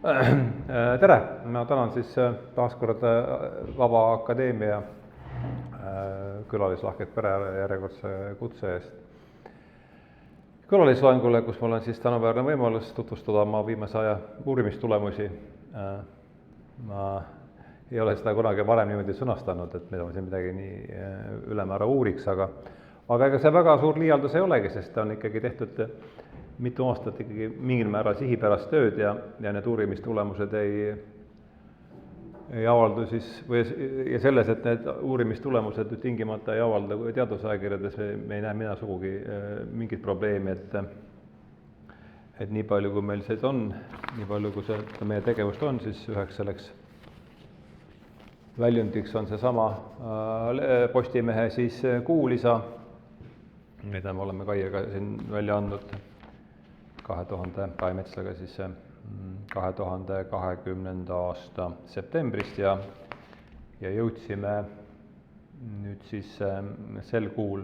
Tere, ma tänan siis taaskord Vaba Akadeemia külalislahket pere järjekordse kutse eest külalisloengule, kus mul on siis tänuväärne võimalus tutvustada oma viimase aja uurimistulemusi. Ma ei ole seda kunagi varem niimoodi sõnastanud, et mida ma siin midagi nii ülemäära uuriks, aga ega see väga suur liialdus ei olegi, sest ta on ikkagi tehtud mitu aastat ikkagi mingil määral sihipärast tööd ja need uurimistulemused ei avaldu siis, ja selles, et need uurimistulemused tingimata ei avalda teadusajakirjades, me ei näe mina sugugi mingit probleemi, et nii palju, kui meil see on, nii palju, kui see meie tegevust on, siis üheks selleks väljundiks on seesama Postimehe siis kuulisa, mida me oleme Kaiega siin välja andnud 2000 Metslaga siis 2020. aasta septembrist ja jõudsime nüüd siis sel kuul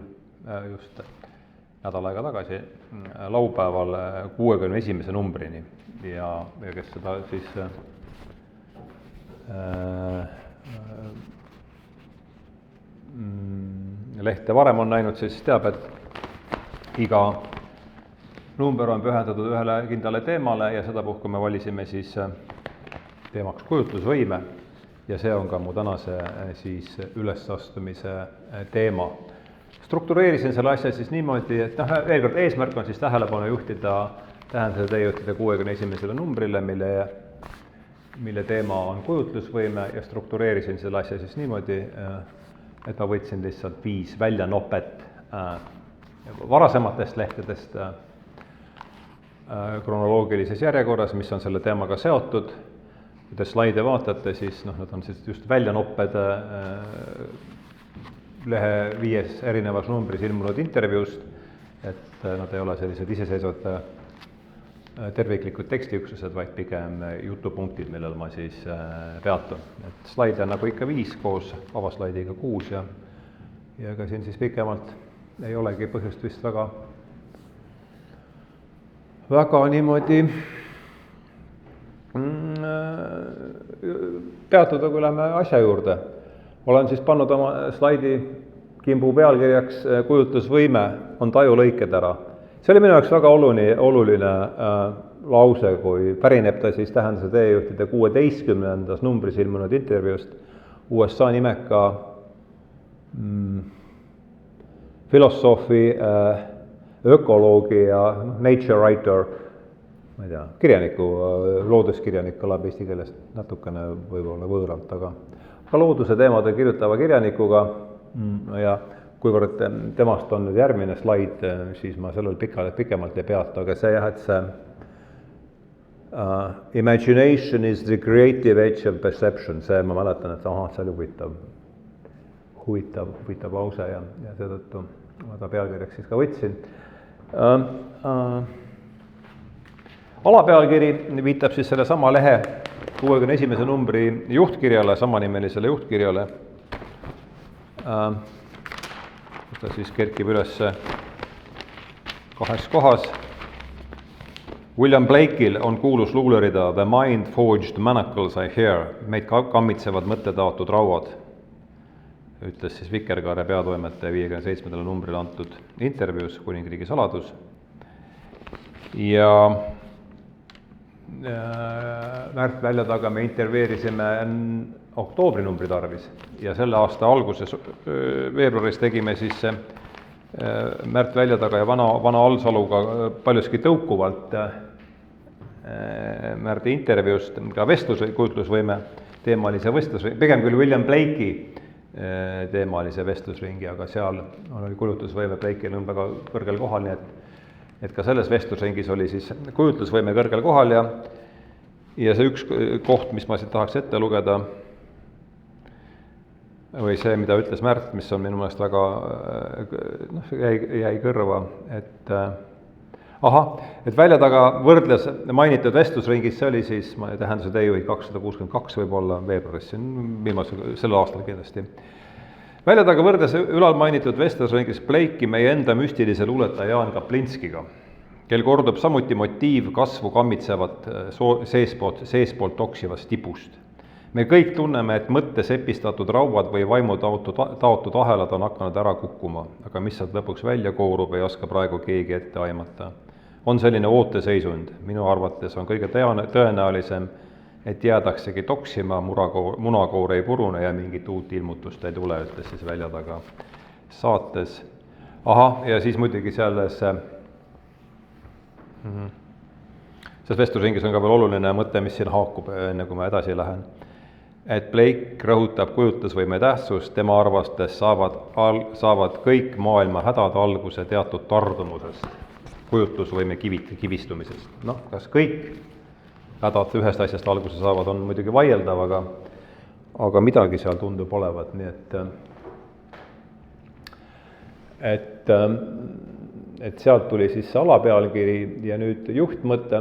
just nädal aega tagasi laupäeval 61. numbrini ja kes seda siis lehte varem on näinud, siis teab, et iga number on pühendatud ühele kindlale teemale ja sedapuhku me valisime siis teemaks kujutlusvõime ja see on ka mu tänase siis ülesastumise teema. Struktureerisin selle asja siis niimoodi, et veel kord eesmärk on siis tähelepanu juhtida, tähenduse juhtida 61. numbrile, mille teema on kujutlusvõime ja struktureerisin selle asja siis niimoodi, et ma võtsin lihtsalt 5 väljanopet varasematest lehtedest kronoloogilises järjekorras, mis on selle teemaga seotud. Kui te slaide vaatate, siis nad on siis just väljanopped lehe 5 erinevas numbris ilmunud intervjuust, et nad ei ole sellised iseseisvad terviklikud tekstiüksused, vaid pigem jutupunktid, millel ma siis peatun. Et slaide on nagu ikka 5 koos avaslaidiga 6 ja ka siin siis pikemalt ei olegi põhjust vist väga niimoodi peatuda, kui läheme asja juurde. Olen siis pannud oma slaidi kimbu pealkirjaks kujutlusvõime on tajulõiked ära. See oli minu jaoks väga oluline lause, kui pärineb ta siis tähenduse teejuhtide 16. numbris ilmunud intervjuust USA nimeka filosoofi, ökoloogi ja nature writer, ma ei tea, kirjaniku, looduskirjanik kõlab eesti keelest natukene võib-olla võõralt, aga looduse teemade kirjutava kirjanikuga ja kuivõrd temast on nüüd järgmine slaid, siis ma sellel pikemalt ei peata, aga see jah, et see imagination is the creative edge of perception, see ma mäletan, et see oli huvitav lause ja seetõttu ma ta pealkirjaks siis ka võtsin. Alapealkiri viitab siis selle sama lehe 61. numbri juhtkirjale, samanimelisele juhtkirjale. Ta siis kerkib üles 2 kohas. William Blake'il on kuulus luulerida The mind forged manacles I hear, meid kammitsevad mõttetaotud rauad, ütles siis Vikerkaare peatoimetaja 57. numbril antud intervjuus Kuningriigi saladus. Ja Märt Väljataga me intervjueerisime oktoobri numbri tarvis ja selle aasta alguses, veebruaris tegime siis Märt Väljataga ja vana Alsaluga paljuski tõukuvalt Märdi intervjuust ka kujutlusvõime teemalise vestlusringi, pigem küll William Blake'i teemalise vestlusringi, aga seal oli kujutlusvõime Blake'il on väga kõrgel kohal, nii et ka selles vestlusringis oli siis kujutlusvõime kõrgel kohal ja see üks koht, mis ma siit tahaks ette lugeda, või see, mida ütles Märt, mis on minu meelest väga jäi kõrva, et Väljataga võrdles mainitud vestlusringis, see oli siis, tähenduse teejuhi 262 võib-olla veebruaris, see on viimasel sel aastal kindlasti. Väljataga võrdles ülalmainitud vestlusringis Blake'i meie enda müstilise luuletaja Jaan Kaplinskiga, kel kordub samuti motiiv kasvu kammitsevat seespoolt toksivast tipust. Me kõik tunneme, et mõttes epistatud rauad või vaimu taotud ahelad on hakanud ära kukkuma, aga mis sealt lõpuks välja koorub, ei oska praegu keegi ette aimata. On selline ooteseisund, minu arvates on kõige tõenäolisem, et jäädaksegi toksima, munakoor ei purune ja mingit uut ilmutust ei tule, ütles siis Välja taga saates. Ahah, ja siis muidugi selles vestlusringis on ka veel oluline mõte, mis siin haakub, enne kui ma edasi lähen. Et Blake rõhutab kujutlusvõime tähtsust, tema arvates saavad kõik maailma hädad alguse teatud tardumusest, kujutlusvõime kivistumisest. Noh, kas kõik hädad ühest asjast alguse saavad, on muidugi vaieldav, aga midagi seal tundub olevat, nii et sealt tuli siis see alapealkiri ja nüüd juhtmõte,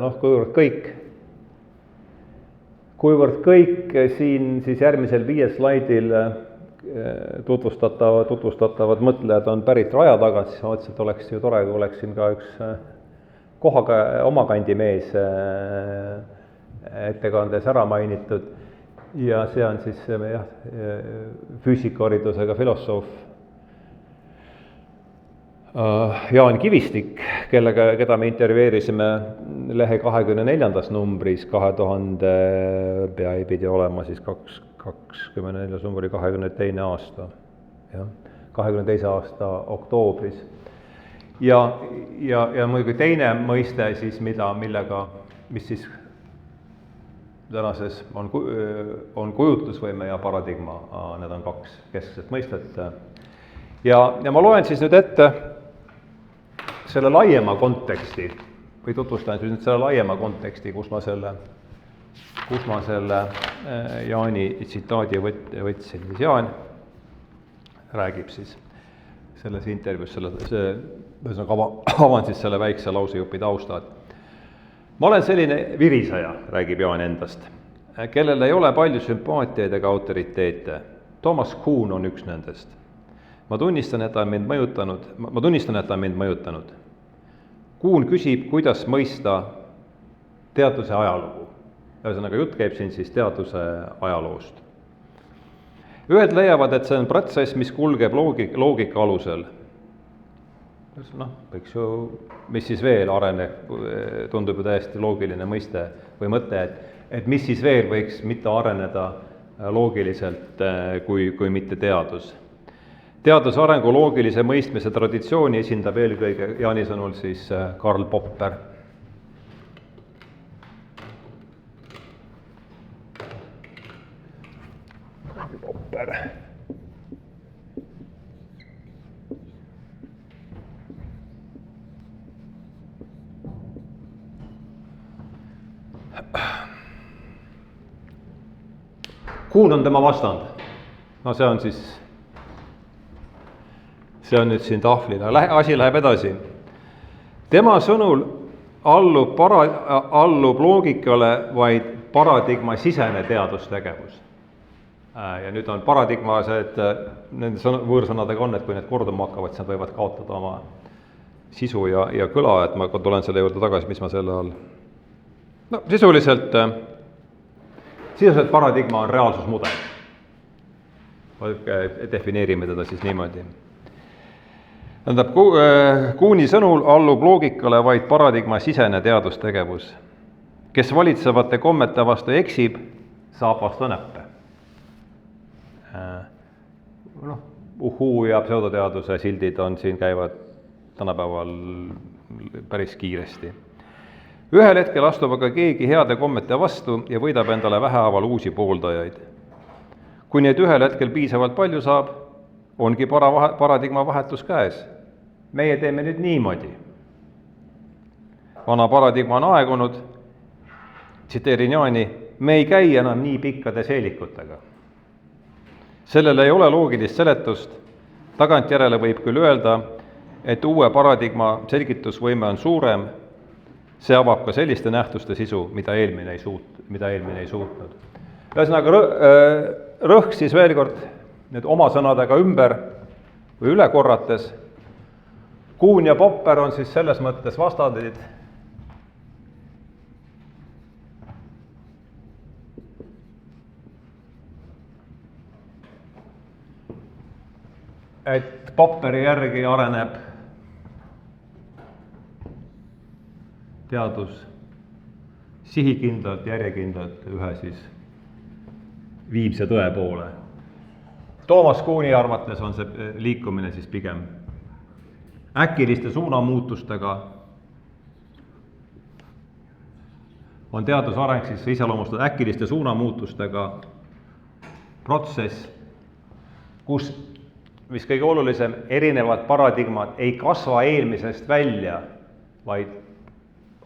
kuivõrd kõik siin siis järgmisel 5 slaidil tutvustatavad mõtlejad on pärit raja tagant, siis ma mõtlesin, et oleks ju tore, kui oleks siin ka üks kohaga omakandi mees ettekandes ära mainitud ja see on siis füüsikaharidusega filosoof Jaan Kivistik, keda me intervjueerisime lehe 24. numbris 2000, ei pidi olema siis 24. numbri 22. aasta, 22. aasta oktoobris. Ja muidugi teine mõiste siis, mis siis tänases on kujutlusvõime ja paradigma, need on 2 keskset mõistet. Ja ma loen siis nüüd ette selle laiema konteksti või tutvustan nüüd selle laiema konteksti, kus ma selle Jaani tsitaadi võtsin. Jaan räägib siis selles intervjuus, avan siis selle väikse lausejupi tausta. Ma olen selline viriseja, räägib Jaan endast, kellel ei ole palju sümpaatiaid ega autoriteete. Thomas Kuhn on üks nendest. Ma tunnistan, et ta on mind mõjutanud. Kuhn küsib, kuidas mõista teaduse ajalugu. Ühesõnaga, jutt käib siin siis teaduse ajaloost. Ühed leiavad, et see on protsess, mis kulgeb loogika alusel. Võiks ju, mis siis veel areneb, tundub ju täiesti loogiline mõiste või mõte, et mis siis veel võiks mitte areneda loogiliselt kui mitte teadus. Teaduse arengu loogilise mõistmise traditsiooni esindab eelkõige Jaani sõnul siis Karl Popper. Kuhn on tema vastand. No see on nüüd siin tahvlil, asi läheb edasi. Tema sõnul allub loogikale vaid paradigma-sisene teadustegevus. Ja nüüd on paradigma see, et nende võõrsõnadega on, et kui need korduma hakkavad, siis nad võivad kaotada oma sisu ja kõla, et ma tulen selle juurde tagasi, mis ma selle all. No sisuliselt paradigma on reaalsusmudel. Defineerime teda siis niimoodi. Tähendab, Kuhni sõnul allub loogikale vaid paradigma-sisene teadustegevus. Kes valitsevate kommete vastu eksib, saab vastu näppe. Uhuu ja pseudoteaduse sildid siin käivad tänapäeval päris kiiresti. Ühel hetkel astub aga keegi heade kommete vastu ja võidab endale vähehaaval uusi pooldajaid. Kui neid ühel hetkel piisavalt palju saab, ongi paradigma vahetus käes. Meie teeme nüüd niimoodi. Vana paradigma on aegunud, tsiteerin Jaani, me ei käi enam nii pikkade seelikutega. Sellele ei ole loogilist seletust, tagantjärele võib küll öelda, et uue paradigma selgitusvõime on suurem, see avab ka selliste nähtuste sisu, mida eelmine ei suutnud. Ühesõnaga, rõhk siis veel kord nüüd oma sõnadega ümber või üle korrates. Kuhn ja Popper on siis selles mõttes vastandid, et paperi järgi areneb teadus sihikindlalt, järjekindlalt ühe siis viimse tõe poole. Toomas Kuhni arvates on see liikumine siis pigem äkiliste suunamuutustega. On teadusareng siis iseloomustada äkiliste suunamuutustega protsess, kus, mis kõige olulisem, erinevad paradigmad ei kasva eelmisest välja, vaid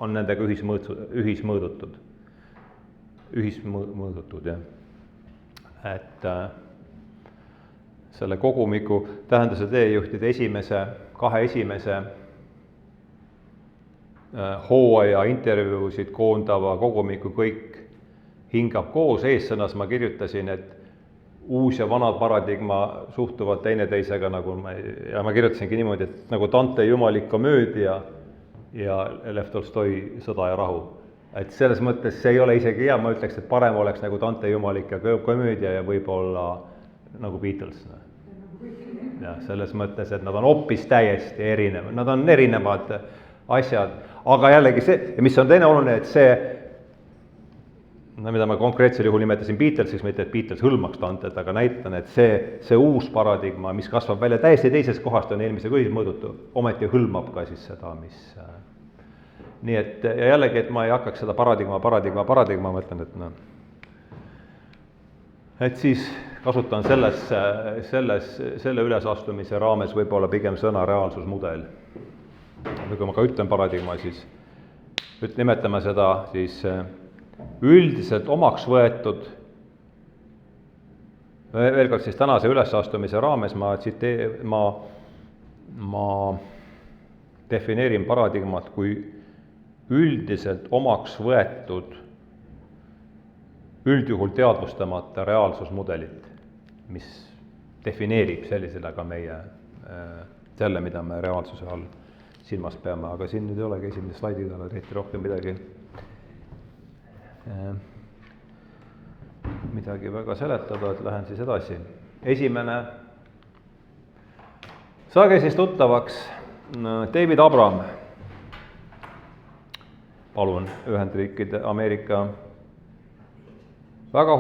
on nendega ühismõõdutud, jah. Et selle kogumiku tähenduse teejuhtide kahe esimese hooaja intervjuusid koondava kogumiku kõik hingab koos. Eessõnas ma kirjutasin, et uus ja vana paradigma suhtuvad teineteisega nagu, ja ma kirjutasingi niimoodi, et nagu Dante jumalik komöödia ja Lev Tolstoi Sõda ja rahu. Et selles mõttes see ei ole isegi hea, ma ütleks, et parem oleks nagu Dante jumalik ja komöödia ja võib-olla nagu Beatles. Ja selles mõttes, et nad on hoopis täiesti erinevad, nad on erinevad asjad, aga jällegi see, ja mis on teine oluline, et see, mida ma konkreetsel juhul nimetasin Beatlesiks, mitte et Beatles hõlmaks Dantet, aga näitan, et see uus paradigma, mis kasvab välja täiesti teisest kohast, on eelmisega ühismõõdutu, ometi hõlmab ka siis seda, mis nii et, ja jällegi, et ma ei hakkaks seda paradigma, ma ütlen, et siis kasutan selle ülesastumise raames võib-olla pigem sõna reaalsusmudel. Või kui ma ka ütlen paradigma, siis nimetame seda siis üldiselt omaks võetud, veel kord siis tänase ülesastumise raames ma defineerin paradigmat kui üldiselt omaks võetud, üldjuhul teadvustamata reaalsusmudelit, mis defineerib sellisele ka meie selle, mida me reaalsuse all silmas peame, aga siin nüüd ei olegi esimese slaidi peale tehti rohkem midagi väga seletada, et lähen siis edasi. Esimene, saage siis tuttavaks David Abram, palun, Ühendriikide Ameerika, väga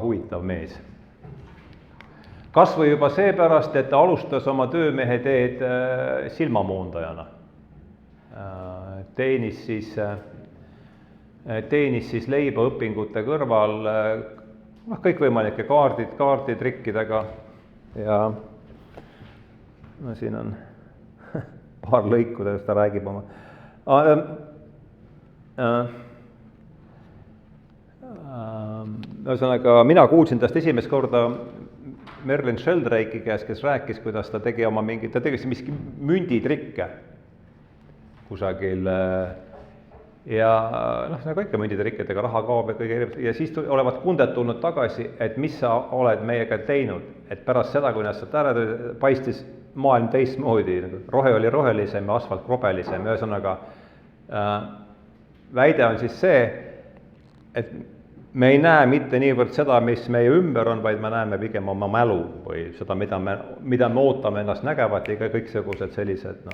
huvitav mees. Kas või juba seepärast, et ta alustas oma töömehe teed silmamoondajana. Teenis siis leiba õpingute kõrval kõikvõimalike kaarditrikkidega ja siin on paar lõiku, kus ta räägib oma. Ühesõnaga, mina kuulsin tast esimest korda Merlin Sheldrake'i käest, kes rääkis, kuidas ta tegi miski münditrikke kusagil ja nagu ikka münditrikkidega raha kaob ja kõige ja siis olevat kunded tulnud tagasi, et mis sa oled meiega teinud, et pärast seda, kui nad sealt ära paistis maailm teistmoodi, rohe oli rohelisem ja asfalt krobelisem, ühesõnaga väide on siis see, et me ei näe mitte niivõrd seda, mis meie ümber on, vaid me näeme pigem oma mälu või seda, mida me ootame ennast nägevat ja kõiksugused sellised,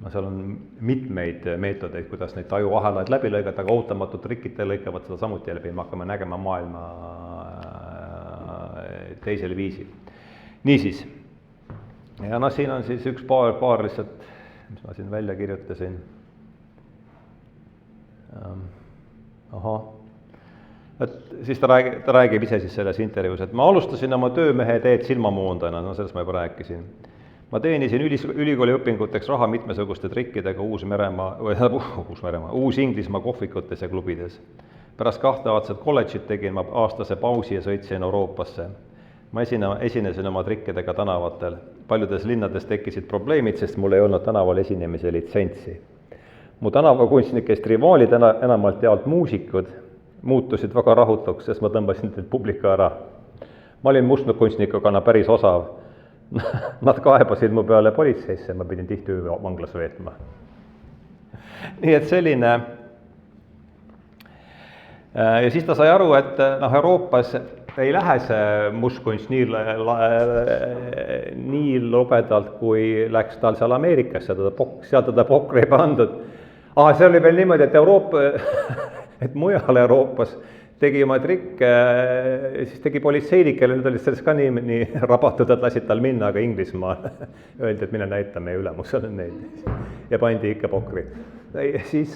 seal on mitmeid meetodeid, kuidas neid tajuahelaid läbi lõigata, aga ootamatud trikid lõikavad seda samuti läbi, me hakkame nägema maailma teisel viisil. Niisiis, ja siin on siis üks paar lihtsalt, mis ma siin välja kirjutasin. Et siis ta räägib ise siis selles intervjuus, et ma alustasin oma töömehe teed silmamoondajana, sellest ma juba rääkisin. Ma teenisin ülikooli õpinguteks raha mitmesuguste trikkidega Uus-Inglismaa kohvikutes ja klubides. Pärast 2 aastat kolledžit tegin ma aastase pausi ja sõitsin Euroopasse. Ma esinesin oma trikkidega tänavatel. Paljudes linnades tekkisid probleemid, sest mul ei olnud tänaval esinemise litsentsi. Mu tänavakunstnikest rivaalid, enamalt jaolt muusikud, muutusid väga rahutuks, sest ma tõmbasin teilt publika ära. Ma olin mustkunstnikuna päris osav. Nad kaebasid mu peale politseisse, ma pidin tihti öö vanglas veetma. Nii et selline. Ja siis ta sai aru, et Euroopas ei lähe see mustkunst nii lobedalt, kui läks tal seal Ameerikas, seal teda pokri ei pandud. See oli veel niimoodi, et et mujal Euroopas tegi oma trikke, siis tegi politseinikele, need olid sellest ka nii rabatud, et lasid tal minna, aga Inglismaal öeldi, et mine näita meie ülemusele neid ja pandi ikka pokri. Ja siis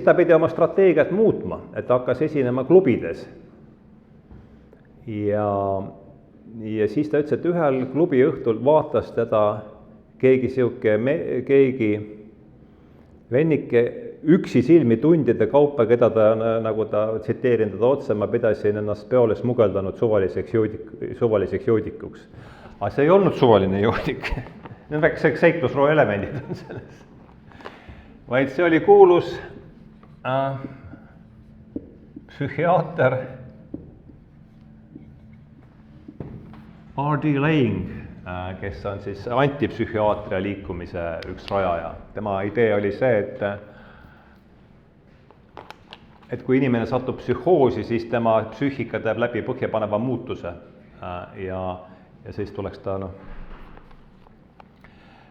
ta pidi oma strateegiat muutma, et hakkas esinema klubides. Ja siis ta ütles, et ühel klubi õhtul vaatas teda keegi vennike üksi silmi tundide kaupa, keda ta, nagu ta tsiteerin teda otse, ma pidasin ennast peole smugeldanud suvaliseks joodikuks. Aga see ei olnud suvaline joodik. Need väikesed seiklusroo elemendid on selles. Vaid see oli kuulus psühhiaater R.D. Laing, kes on siis antipsühhiaatria liikumise üks rajaja. Tema idee oli see, et kui inimene satub psühhoosi, siis tema psüühika teeb läbi põhjapaneva muutuse ja siis tuleks ta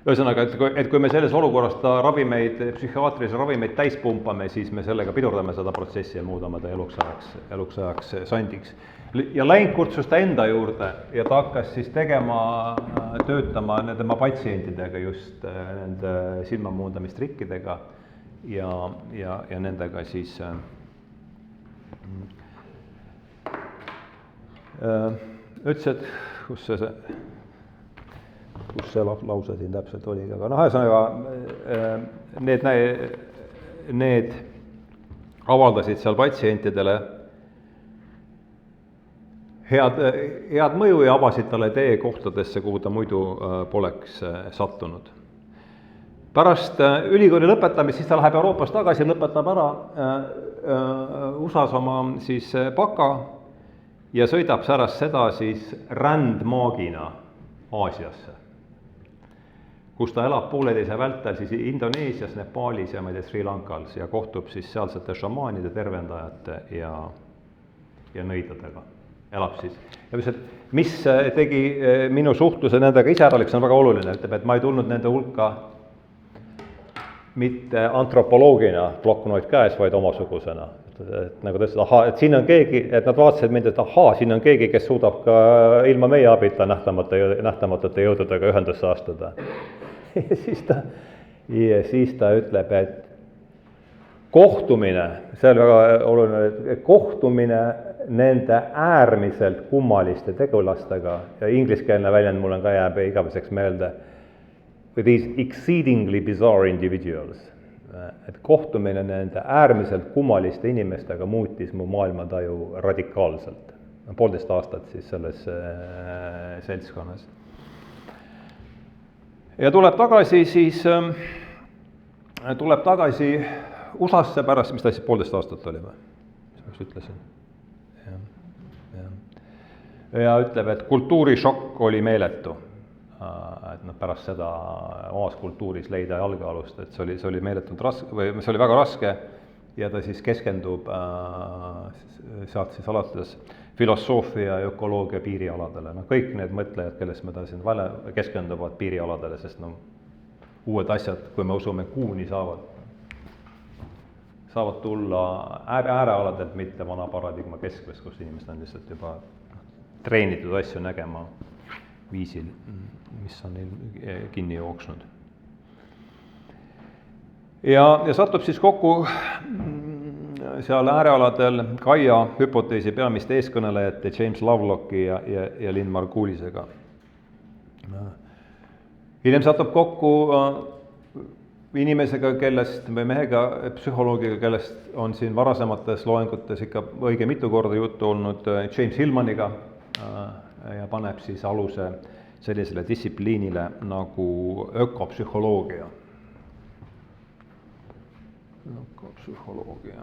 ühesõnaga, et kui me selles olukorras ta psühhiaatrilisi ravimeid täis pumpame, siis me sellega pidurdame seda protsessi ja muudame ta eluks ajaks sandiks. Ja Laing kutsus ta enda juurde ja ta hakkas siis töötama tema patsientidega just nende silmamuundamistrikkidega ja nendega siis ütles, et kus see lause siin täpselt oli, aga ühesõnaga need avaldasid seal patsientidele head mõju ja avasid talle tee kohtadesse, kuhu ta muidu poleks sattunud. Pärast ülikooli lõpetamist, siis ta läheb Euroopas tagasi, lõpetab ära USA-s oma siis baka ja sõidab pärast seda siis rändmaagina Aasiasse, kus ta elab pooleteise vältel siis Indoneesias, Nepaalis ja Sri Lankal ja kohtub siis sealsete šamaanide, tervendajate ja nõidadega. Elab siis. Ja mis tegi minu suhtluse nendega iseäraliks, on väga oluline, ütleb, et ma ei tulnud nende hulka mitte antropoloogina ploknoid käes, vaid omasugusena. Et nagu ta ütles, et siin on keegi, et nad vaatasid mind, et siin on keegi, kes suudab ka ilma meie abita nähtamatute jõududega ühendusse astuda. Ja siis ta ütleb, et kohtumine, see oli väga oluline, kohtumine nende äärmiselt kummaliste tegulastega ja ingliskeelne väljend mul on ka jääb igaveseks meelde, these exceedingly bizarre individuals, et kohtumine nende äärmiselt kummaliste inimestega muutis mu maailmataju radikaalselt. 1,5 aastat siis selles seltskonnas. Ja tuleb tagasi USA-sse pärast, mis ta siis 1,5 aastat oli või? Mis ma just ütlesin? Ja ütleb, et kultuurishokk oli meeletu. Et pärast seda omas kultuuris leida jalgealust, et see oli meeletult raske, või see oli väga raske ja ta siis keskendub sealt siis alates filosoofia ja ökoloogia piirialadele. Kõik need mõtlejad, kellest me siin keskenduvad piirialadele, sest uued asjad, kui me usume kuuni saavad tulla äärealadelt, mitte vana paradigma keskvest, kus inimesed on lihtsalt juba treenitud asju nägema viisil, mis on neil kinni jooksnud. Ja satub siis kokku seal äärealadel Gaia hüpoteesi peamiste eeskõnelejate James Lovelocki ja Lynn Margulisega. Hiljem satub kokku inimesega, või mehega, psühholoogiga, kellest on siin varasemates loengutes ikka õige mitu korda juttu olnud, James Hillmaniga, ja paneb siis aluse sellisele distsipliinile nagu ökopsühholoogia. Ökopsühholoogia.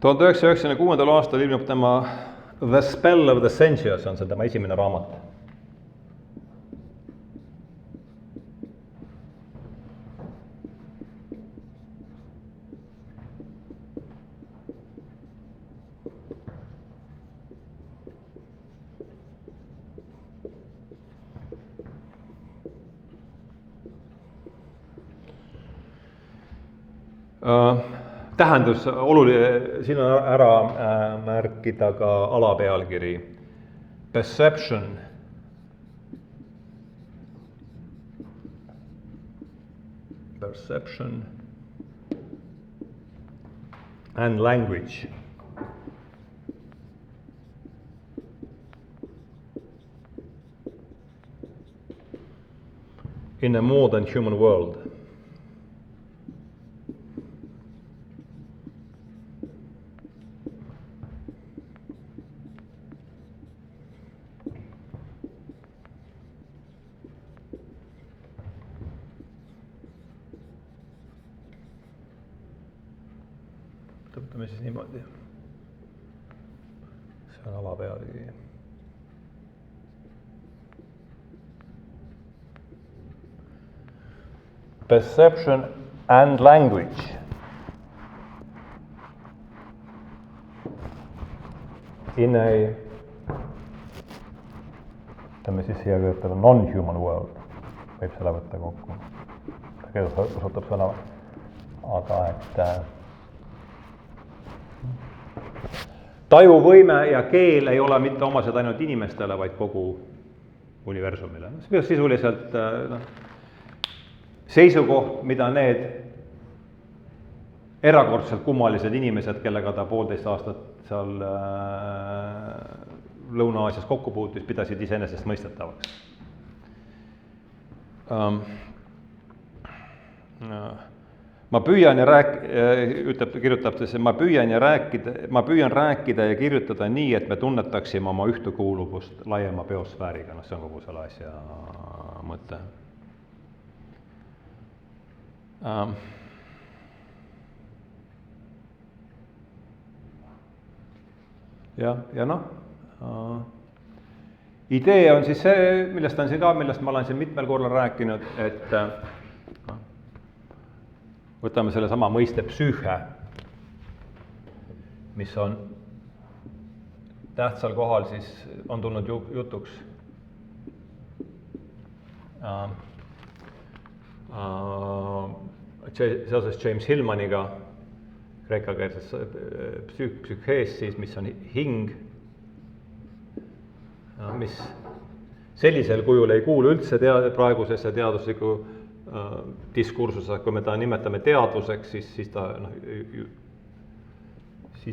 1996. aastal ilmub tema The Spell of the Sensuous, on see tema esimene raamat. Tähendus oluline, siin on ära märkida ka alapealkiri Perception and Language. In a more than human world. Võtame siis niimoodi. See on alapealkiri. Perception and Language. In a, ütleme siis siia kirjutada non-human world, võib selle võtta kokku. Keeles kasutab sõna, aga et tajuvõime ja keel ei ole mitte omased ainult inimestele, vaid kogu universumile. See on sisuliselt seisukoht, mida need erakordselt kummalised inimesed, kellega ta 1,5 aastat seal Lõuna-Aasias kokku puutis, pidasid iseenesest mõistetavaks. Ma püüan rääkida ja kirjutada nii, et me tunnetaksime oma ühtekuuluvust laiema biosfääriga. See on kogu selle asja mõte. Idee on siis see, millest ma olen siin mitmel korral rääkinud, et võtame selle sama mõiste psüühe, mis on tähtsal kohal, siis on tulnud jutuks seoses James Hillmaniga, kreekakeelses psüühees siis, mis on hing, mis sellisel kujul ei kuulu üldse praegusesse teaduslikku diskursuses, kui me ta nimetame teaduseks, siis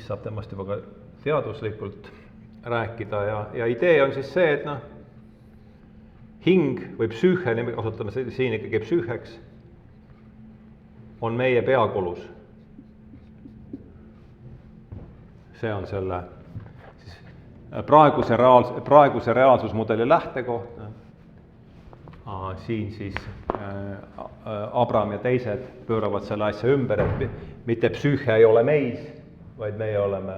saab temast juba ka teaduslikult rääkida ja idee on siis see, et hing või psüühe, kasutame siin ikkagi psüüheks, on meie peakolus. See on selle siis praeguse reaalsusmudeli lähtekoht. Siin siis Abram ja teised pööravad selle asja ümber, et mitte psüühe ei ole meis, vaid meie oleme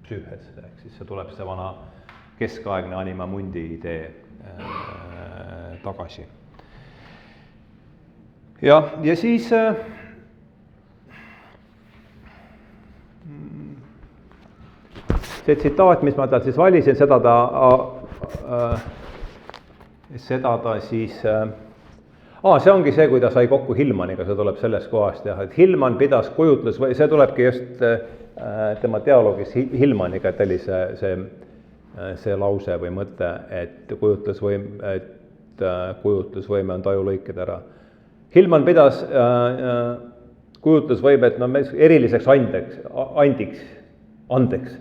psüühes. Ehk siis see tuleb see vana keskaegne anima mundi idee tagasi. Ja siis see tsitaat, mis ma tal siis valisin, seda ta siis, see ongi see, kui ta sai kokku Hillmaniga, see tuleb sellest kohast, et Hillman pidas see tulebki just tema dialoogis Hillmaniga, et oli see lause või mõte, et kujutlusvõime on tajulõiked ära. Hillman pidas kujutlusvõimet eriliseks andeks.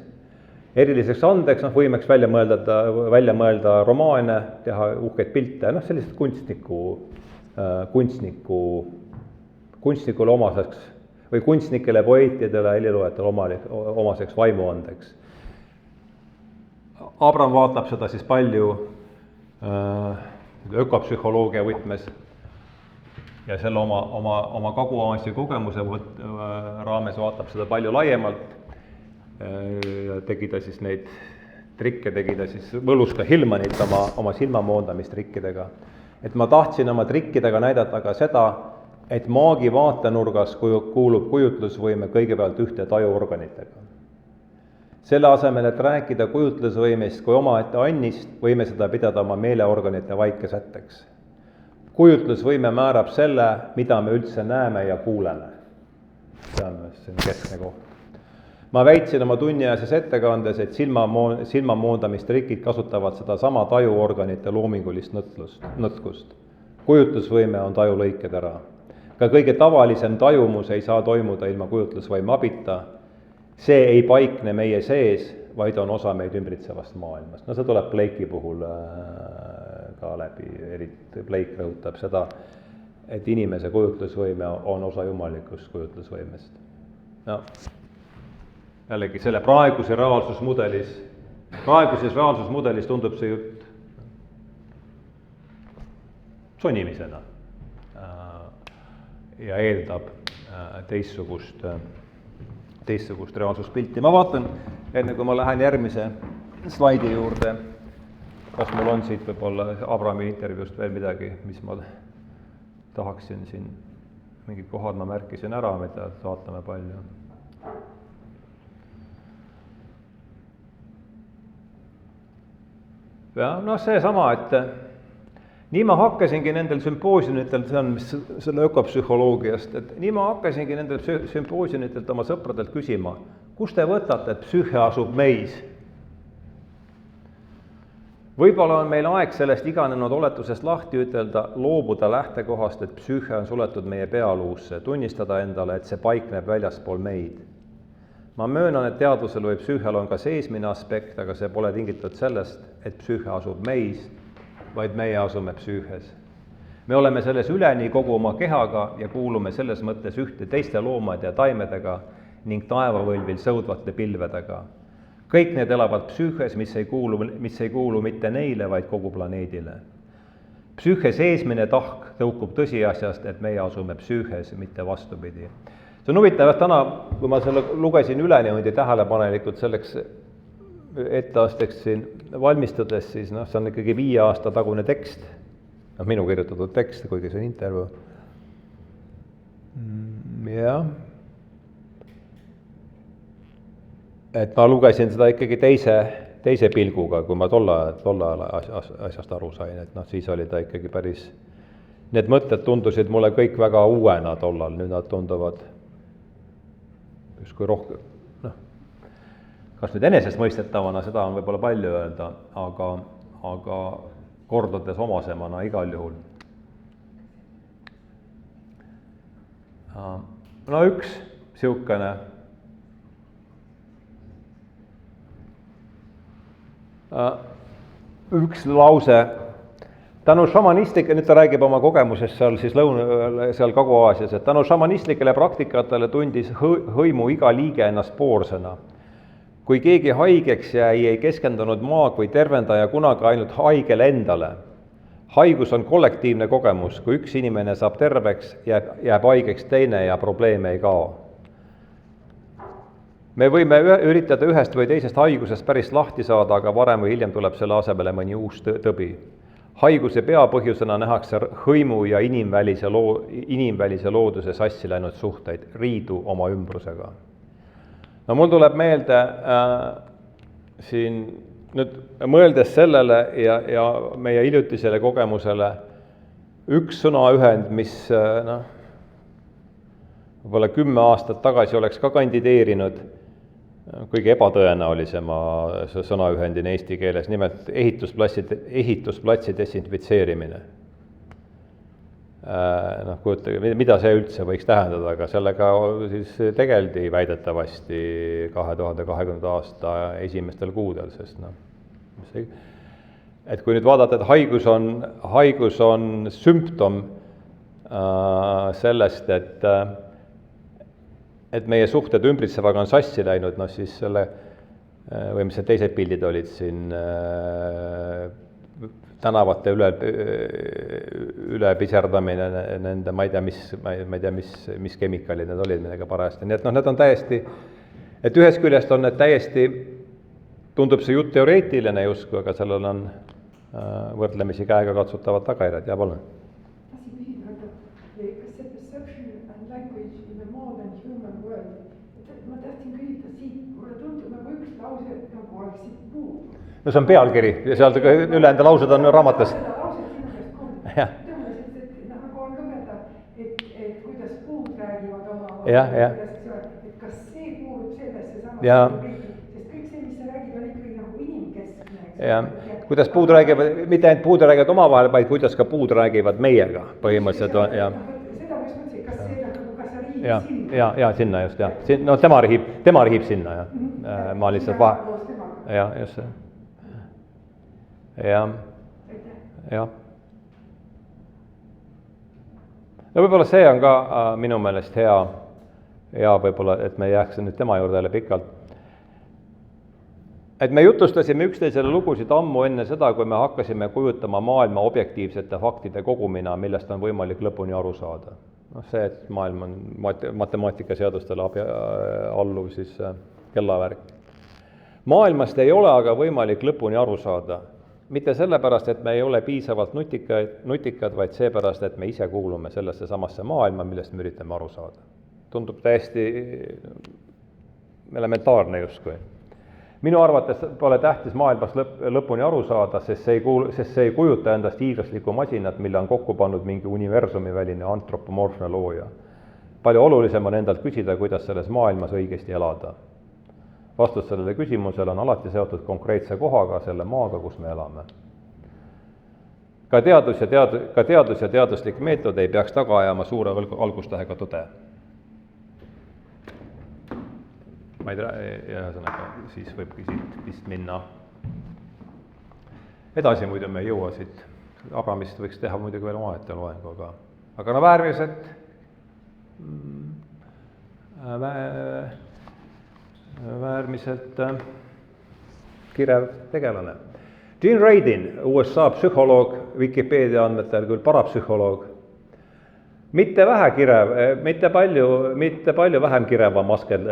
Eriliseks andeks, võimeks välja mõelda romaane, teha uhkeid pilte, sellised kunstnikule omaseks või kunstnikele, poeetidele, heliloojatele omaseks vaimuandeks. Abram vaatab seda siis palju ökopsühholoogia võtmes ja selle oma Kagu-Aasia kogemuse raames vaatab seda palju laiemalt. tegi ta siis neid trikke, tegi ta siis, võlus ka Hillmanit oma silmamoondamistrikkidega. Et ma tahtsin oma trikkidega näidata ka seda, et maagi vaatenurgas kuulub kujutlusvõime kõigepealt ühte tajuorganitega. Selle asemel, et rääkida kujutlusvõimist kui omaette annist, võime seda pidada oma meeleorganite vaikesätteks. Kujutlusvõime määrab selle, mida me üldse näeme ja kuuleme. See on keskne koht. Ma väitsin oma tunniajases ettekandes, et silmamoondamistrikid kasutavad seda sama tajuorganite loomingulist nõtkust. Kujutlusvõime on tajulõiked ära. Ka kõige tavalisem tajumus ei saa toimuda ilma kujutlusvõime abita. See ei paikne meie sees, vaid on osa meid ümbritsevast maailmast. No see tuleb Blake'i puhul ka läbi, eriti Blake rõhutab seda, et inimese kujutlusvõime on osa jumalikust kujutlusvõimest. No, jällegi selle praeguses reaalsusmudelis tundub see jutt sonimisena ja eeldab teistsugust reaalsuspilti. Ma vaatan, enne kui ma lähen järgmise slaidi juurde, kas mul on siit võib-olla Abrami intervjuust veel midagi, mis ma tahaksin siin, mingid kohad ma märkisin ära, mida vaatame palju. Ja noh, see sama, et nii ma hakkasingi nendel sümpoosiumitel, see on selle ökopsühholoogiast, et nii ma hakkasingi nendel sümpoosiumitelt oma sõpradelt küsima, kus te võtate, et psüühe asub meis? Võib-olla on meil aeg sellest iganenud oletusest lahti ütelda, loobuda lähtekohast, et psüühe on suletud meie pealuusse, tunnistada endale, et see paikneb väljaspool meid. Ma möönan, et teadvusel või psüühel on ka seesmine aspekt, aga see pole tingitud sellest, et psüühe asub meis, vaid meie asume psüühes. Me oleme selles üleni kogu oma kehaga ja kuulume selles mõttes ühte teiste loomade ja taimedega ning taevavõlvil sõudvate pilvedega. Kõik need elavad psüühes, mis ei kuulu mitte neile, vaid kogu planeedile. Psüühe seesmine tahk tõukub tõsiasjast, et meie asume psüühes, mitte vastupidi. See on huvitav, et täna, kui ma selle lugesin üle niimoodi tähelepanelikult selleks etteasteks siin valmistudes, siis noh, see on ikkagi 5 aasta tagune tekst, minu kirjutatud tekst, kuigi see on intervjuu. Jah. Et ma lugesin seda ikkagi teise pilguga, kui ma tolle ajal asjast aru sain, et noh, siis oli ta ikkagi päris, need mõtted tundusid mulle kõik väga uuena tollal, nüüd nad tunduvad kui rohkem, noh, kas nüüd enesestmõistetavana, seda on võib-olla palju öelda, aga kordades omasemana igal juhul. No üks siukene üks lause, tänu šamanistlikele, nüüd ta räägib oma kogemusest seal siis seal Kagu-Aasias, et tänu šamanistlikele praktikatele tundis hõimu iga liige ennast poorsena. Kui keegi haigeks jäi, ei keskendunud maa kui tervendaja kunagi ainult haigele endale. Haigus on kollektiivne kogemus, kui üks inimene saab terveks, jääb haigeks teine ja probleeme ei kao. Me võime üritada ühest või teisest haigusest päris lahti saada, aga varem või hiljem tuleb selle asemele mõni uus tõbi. Haiguse peapõhjusena nähakse hõimu ja inimvälise looduse sassi läinud suhteid, riidu oma ümbrusega. No mul tuleb meelde siin nüüd mõeldes sellele ja meie hiljutisele kogemusele üks sõnaühend, mis võib-olla 10 aastat tagasi oleks ka kandideerinud kõige ebatõenäolisema sõnaühendina eesti keeles, nimelt ehitusplatsi desinfitseerimine. Kujutage, mida see üldse võiks tähendada, aga sellega siis tegeldi väidetavasti 2020. aasta esimestel kuudel, sest et kui nüüd vaadata, et haigus on sümptom sellest, et meie suhted ümbritsevaga on sassi läinud, siis selle, või mis need teised pildid olid siin, tänavate üle piserdamine, nende, ma ei tea, mis kemikaalid need olid, millega parajasti, nii et need on täiesti, et ühest küljest on need täiesti, tundub see jutt teoreetiline justkui, aga sellel on võrdlemisi käega katsutavad tagajärjed. Ja palun. Tahtsin küsida, kas see perception and language in a more than human world, ma tahtsin küsida siit, mulle tundub nagu üks lause, nagu oleks siit puudu. No see on pealkiri ja seal ülejäänud laused on raamatus. Seda lauset sinu käest kuulda. Nagu on lugeda, et kuidas puud räägivad oma, kas see kuulub sellesse samasse riiki, sest kõik see, mis sa räägid, on ikkagi nagu inimkeskne. Ja, kuidas puud räägivad, mitte ainult puud räägivad omavahel, vaid kuidas ka puud räägivad meiega põhimõtteliselt. Seda ma just mõtlesin, kas see nagu, kas sa riigid sinna? Ja, sinna just, jah. No tema rihib sinna, jah. Ma lihtsalt jah, just see. Jah. No võib-olla see on ka minu meelest hea võib-olla, et me jääks nüüd tema juurde jälle pikalt. Et me jutustasime üksteisele lugusid ammu enne seda, kui me hakkasime kujutama maailma objektiivsete faktide kogumina, millest on võimalik lõpuni aru saada. No see, et maailm on matemaatikaseadustele alluv siis kellavärk. Maailmast ei ole aga võimalik lõpuni aru saada. Mitte sellepärast, et me ei ole piisavalt nutikad, vaid seepärast, et me ise kuulume sellesse samasse maailma, millest me üritame aru saada. Tundub täiesti elementaarne justkui. Minu arvates pole tähtis maailmas lõpuni aru saada, sest see ei kujuta endast hiiglaslikku masinat, mille on kokku pannud mingi universumi väline antropomorfne looja. Palju olulisem on endalt küsida, kuidas selles maailmas õigesti elada. Vastus sellele küsimusele on alati seotud konkreetse kohaga, selle maaga, kus me elame. Ka teadus ja teaduslik meetod ei peaks taga ajama suure algustähega tõde. Ma ei tea, ühesõnaga, siis võibki siit minna. Edasi muidu me ei jõua siit. Abramist võiks teha muidugi veel omaette loengu, aga no väärmiselt kirev tegelane. Gene Radin, USA psühholoog, Wikipedia andmetel küll parapsühholoog, mitte palju vähem kireva maskel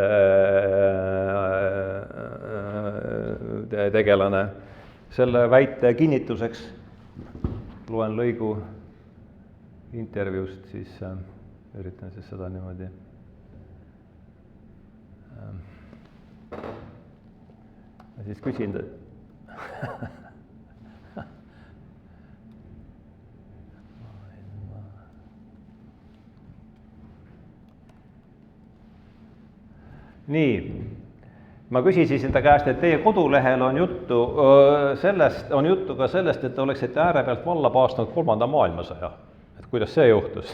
tegelane. Selle väite kinnituseks loen lõigu intervjuust, siis üritan siis seda niimoodi. Ja siis küsin Nii, ma küsisin ta käest, et teie kodulehel on juttu ka sellest, et te oleksite ääre pealt valla paastanud 3. maailmasõja. Et kuidas see juhtus?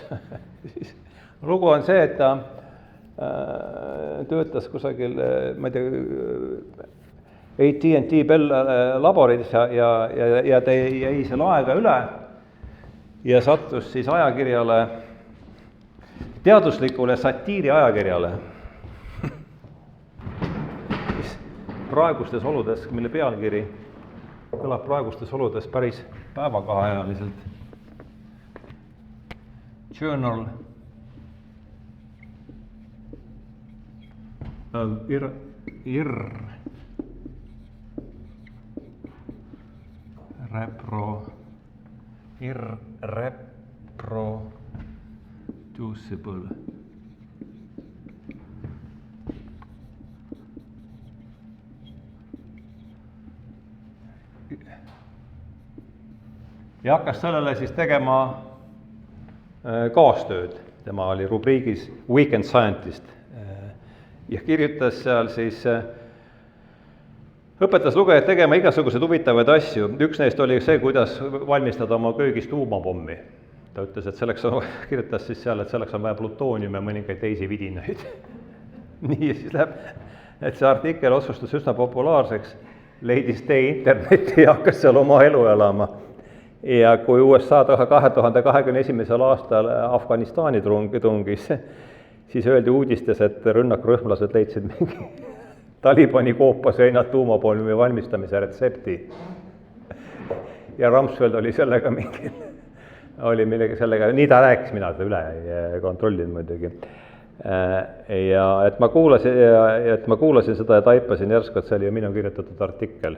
Lugu on see, et ta töötas kusagil, ma ei tea, AT&T Bell laboris ja ta jäi selle aega üle ja sattus siis ajakirjale, teaduslikule satiiri ajakirjale. Praegustes oludes, mille pealkiri kõlab praegustes oludes päris päevakahajaliselt. Journal irreproducible. Ja hakkas sellele siis tegema kaastööd. Tema oli rubriigis Weekend Scientist ja kirjutas seal siis, õpetas lugejad tegema igasuguseid huvitavaid asju. Üks neist oli see, kuidas valmistada oma köögis tuumapommi. Ta ütles, et kirjutas siis seal, et selleks on vaja plutoonium ja mõningaid teisi vidinaid. Nii siis läheb, et see artikkel otsustus üsna populaarseks, leidis tee internetti ja hakkas seal oma elu elama. Ja kui USA 2021. aastal Afganistani tungis, siis öeldi uudistes, et rünnakrühmlased leidsid mingi Talibani koopaseinad tuumapommi valmistamise retsepti. Ja Rumsfeld oli sellega nii ta rääkis, mina seda üle ei kontrollinud muidugi. ja et ma kuulasin seda ja taipasin järsku, et see oli ju minu kirjutatud artikkel.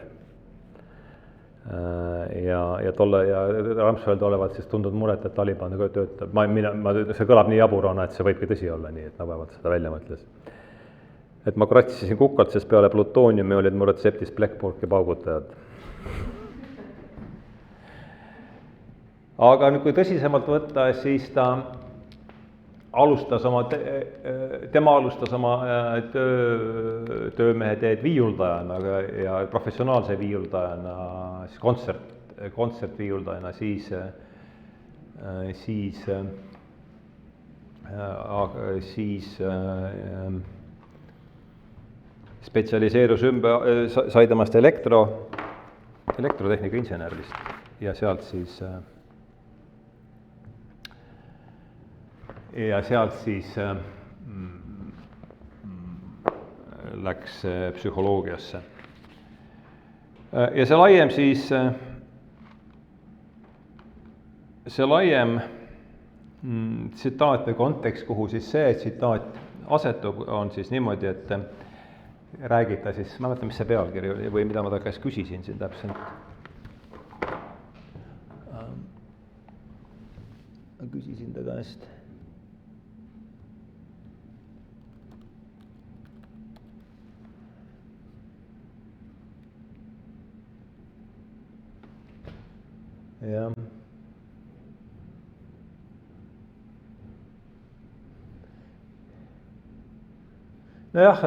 Ja Rumsfeld olevat siis tundnud muret, et Taliban töötab. See kõlab nii jaburana, et see võibki tõsi olla, nii et vähemalt seda välja mõtles. Et ma kratsisin kukalt, sest peale plutooniumi olid mu retseptis Blackporki paugutajad. Aga nüüd, kui tõsisemalt võtta, siis tema alustas oma töömehe teed viiuldajana ja professionaalse viiuldajana, siis kontsertviiuldajana, siis spetsialiseerus sai temast elektrotehnika insenerist ja sealt siis läks psühholoogiasse. Ja see laiem tsitaat või kontekst, kuhu siis see tsitaat asetub, on siis niimoodi, et räägib ta siis, ma mõtlen, mis see pealkiri oli või mida ma ta käest küsisin siin täpselt. Ma küsisin ta käest. Ja. Nojah,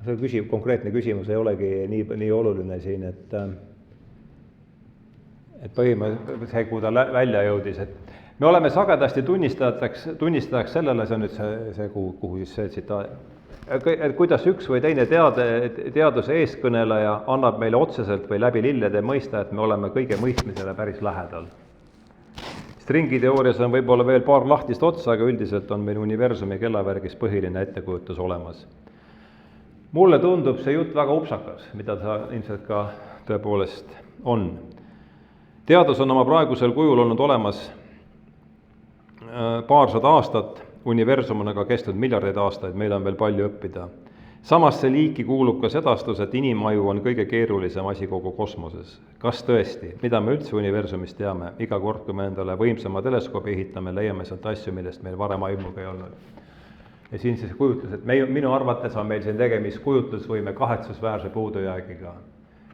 see konkreetne küsimus ei olegi nii oluline siin, et põhimõtteliselt see, kuhu ta välja jõudis, et me oleme sagedasti tunnistajaks sellele, see on nüüd see kuhu siis see tsitaat, et kuidas üks või teine teaduse eeskõneleja annab meile otseselt või läbi lillede mõista, et me oleme kõige mõistmisele päris lähedal. Stringiteoorias on võib-olla veel paar lahtist otsa, aga üldiselt on meil universumi kellavärgis põhiline ettekujutus olemas. Mulle tundub see jutt väga upsakas, mida ta ilmselt ka tõepoolest on. Teadus on oma praegusel kujul olnud olemas paarsada aastat, universum on aga kestnud miljardeid aastaid, meil on veel palju õppida. Samasse liiki kuulub ka sedastus, et inimaju on kõige keerulisem asi kogu kosmoses. Kas tõesti? Mida me üldse universumist teame? Iga kord, kui me endale võimsama teleskoobi ehitame, leiame sealt asju, millest meil varem aimuga ei olnud. Ja siin siis kujutlus, et minu arvates on meil siin tegemist kujutlusvõime kahetsusväärse puudujäägiga.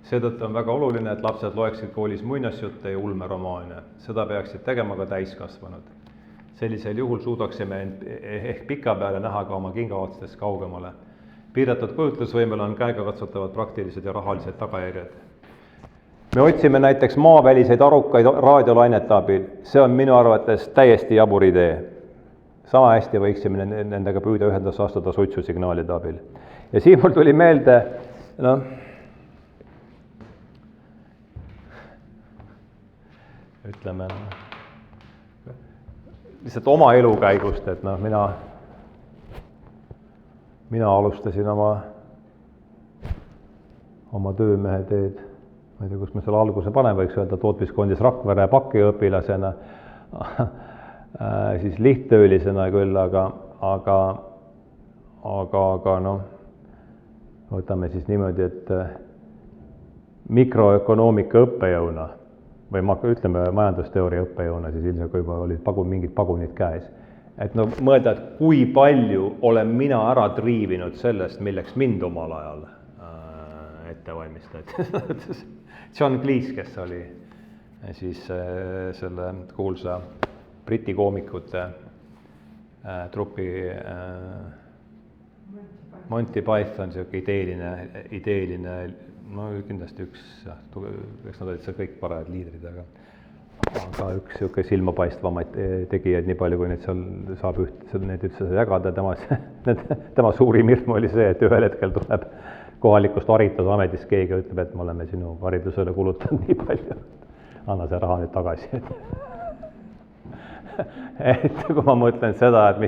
Seetõttu on väga oluline, et lapsed loeksid koolis muinasjutte ja ulmeromaane. Seda peaksid tegema ka täiskasvanud. Sellisel juhul suudaksime ehk pika peale näha ka oma kingaotstest kaugemale. Piiratud kujutlusvõimel on käegakatsutavad praktilised ja rahalised tagajärjed. Me otsime näiteks maaväliseid arukaid raadiolainete abil. See on minu arvates täiesti jabur idee. Sama hästi võiksime nendega püüda ühendasse astuda suitsusignaalide abil. Ja siin mul tuli meelde, ütleme, lihtsalt oma elukäigust, et mina alustasin oma töömehe teed, ma ei tea, kus me selle alguse panen, võiks öelda tootmiskondis Rakvere pakiõpilasena, siis lihttöölisena küll, aga võtame siis niimoodi, et mikroökonoomika õppejõuna või ütleme majandusteooria õppejõuna, siis ilmselt kui juba olid mingid pagunid käes. Et mõelda, et kui palju olen mina ära triivinud sellest, milleks mind omal ajal ette valmistati. John Cleese, kes oli siis selle kuulsa Briti koomikute trupi Monty Python, siuke ideeline, no kindlasti eks nad olid seal kõik parajad liidrid, aga üks siuke silmapaistvamaid tegijaid, nii palju kui neid seal saab neid üldse jagada, tema suurim hirm oli see, et ühel hetkel tuleb kohalikust haridusametist keegi ütleb, et me oleme sinu haridusele kulutanud nii palju, anna see raha nüüd tagasi. Et kui ma mõtlen seda, et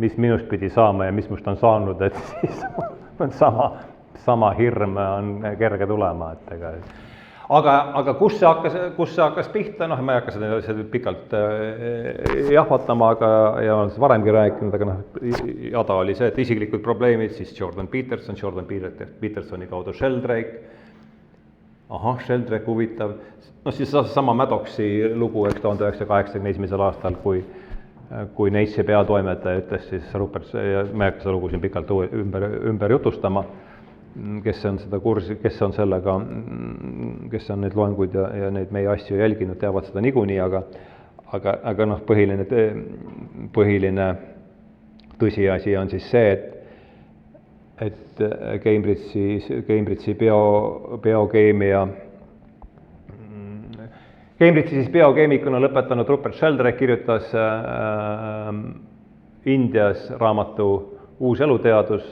mis minust pidi saama ja mis must on saanud, et siis on sama hirm on kerge tulema, et ega. aga kus see hakkas pihta, noh, ma ei hakka seda pikalt jahvatama, ja olen seda varemgi rääkinud, aga jada oli see, et isiklikud probleemid, siis Jordan Petersoni kaudu Sheldrake, Sheldrake huvitav, siis sama Maddoxi lugu, eks 1981. aastal, kui Nate'i peatoimetaja ütles siis Rupert, ma ei hakka seda lugu siin pikalt ümber jutustama, kes on sellega, kes on neid loenguid ja neid meie asju jälginud, teavad seda niikuinii, aga põhiline tõsiasi on siis see, et Cambridge'i biokeemikuna lõpetanud Rupert Sheldrake kirjutas Indias raamatu Uus eluteadus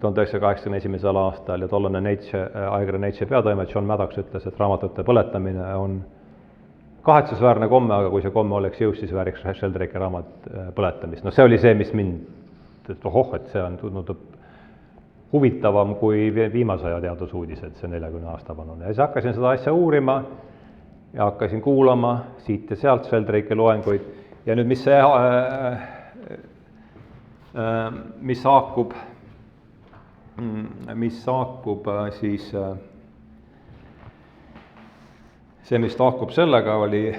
1981. aastal ja tollane ajakirja Nature peatoimetaja John Maddox ütles, et raamatute põletamine on kahetsusväärne komme, aga kui see komme oleks jõus, siis vääriks Sheldrake'i raamat põletamist. See oli see, mis mind, et see on tundub huvitavam kui viimase aja teadusuudised, see 40 aasta vanune. Ja siis hakkasin seda asja uurima ja hakkasin kuulama siit ja sealt Sheldrake'i loenguid ja nüüd, mis haakub sellega oli,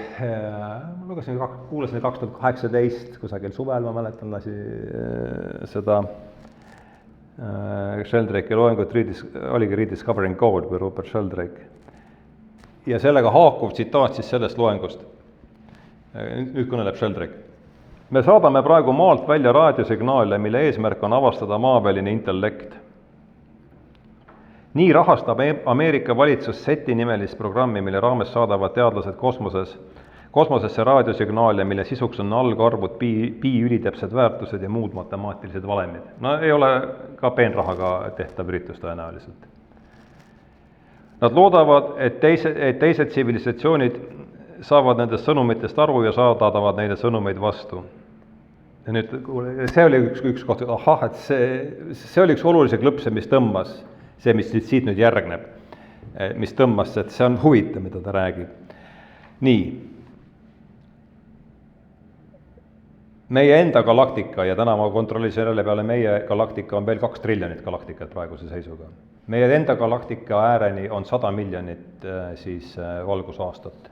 kuulasin 2018 kusagil suvel, ma mäletan, seda Sheldrake'i loengut, oligi Rediscovering God või Rupert Sheldrake. Ja sellega haakuv tsitaat siis sellest loengust. Nüüd kõneleb Sheldrake. Me saadame praegu maalt välja raadiosignaale, mille eesmärk on avastada maaväline intellekt. Nii rahastab Ameerika valitsus SETI-nimelist programmi, mille raames saadavad teadlased kosmosesse raadiosignaale, mille sisuks on algarvud, pi ülitäpsed väärtused ja muud matemaatilised valemid. Ei ole ka peenrahaga tehtav üritus tõenäoliselt. Nad loodavad, et teised tsivilisatsioonid saavad nendest sõnumitest aru ja saadavad neile sõnumeid vastu. Ja nüüd, see oli üks koht, et see oli üks olulise klõpse, mis tõmbas, see, mis siit nüüd järgneb, mis tõmbas, et see on huvitav, mida ta räägib. Nii. Meie enda galaktika, ja täna ma kontrollisin jälle peale meie galaktika, on veel 2 triljonit galaktikat praeguse seisuga. Meie enda galaktika ääreni on 100 miljonit siis valgusaastat.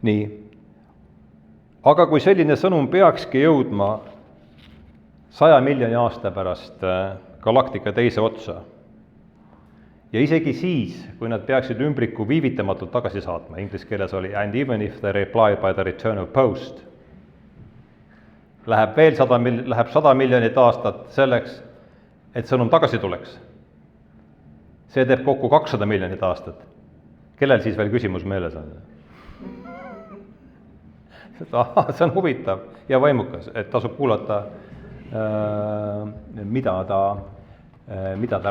Nii. Aga kui selline sõnum peakski jõudma 100 miljoni aasta pärast galaktika teise otsa, ja isegi siis, kui nad peaksid ümbriku viivitamatult tagasi saatma, inglise keeles oli and even if they reply by the return of post, läheb 100 miljonit aastat selleks, et sõnum tagasi tuleks. See teeb kokku 200 miljonit aastat. Kellel siis veel küsimus meeles on? See on huvitav ja vaimukas, et tasub kuulata, mida ta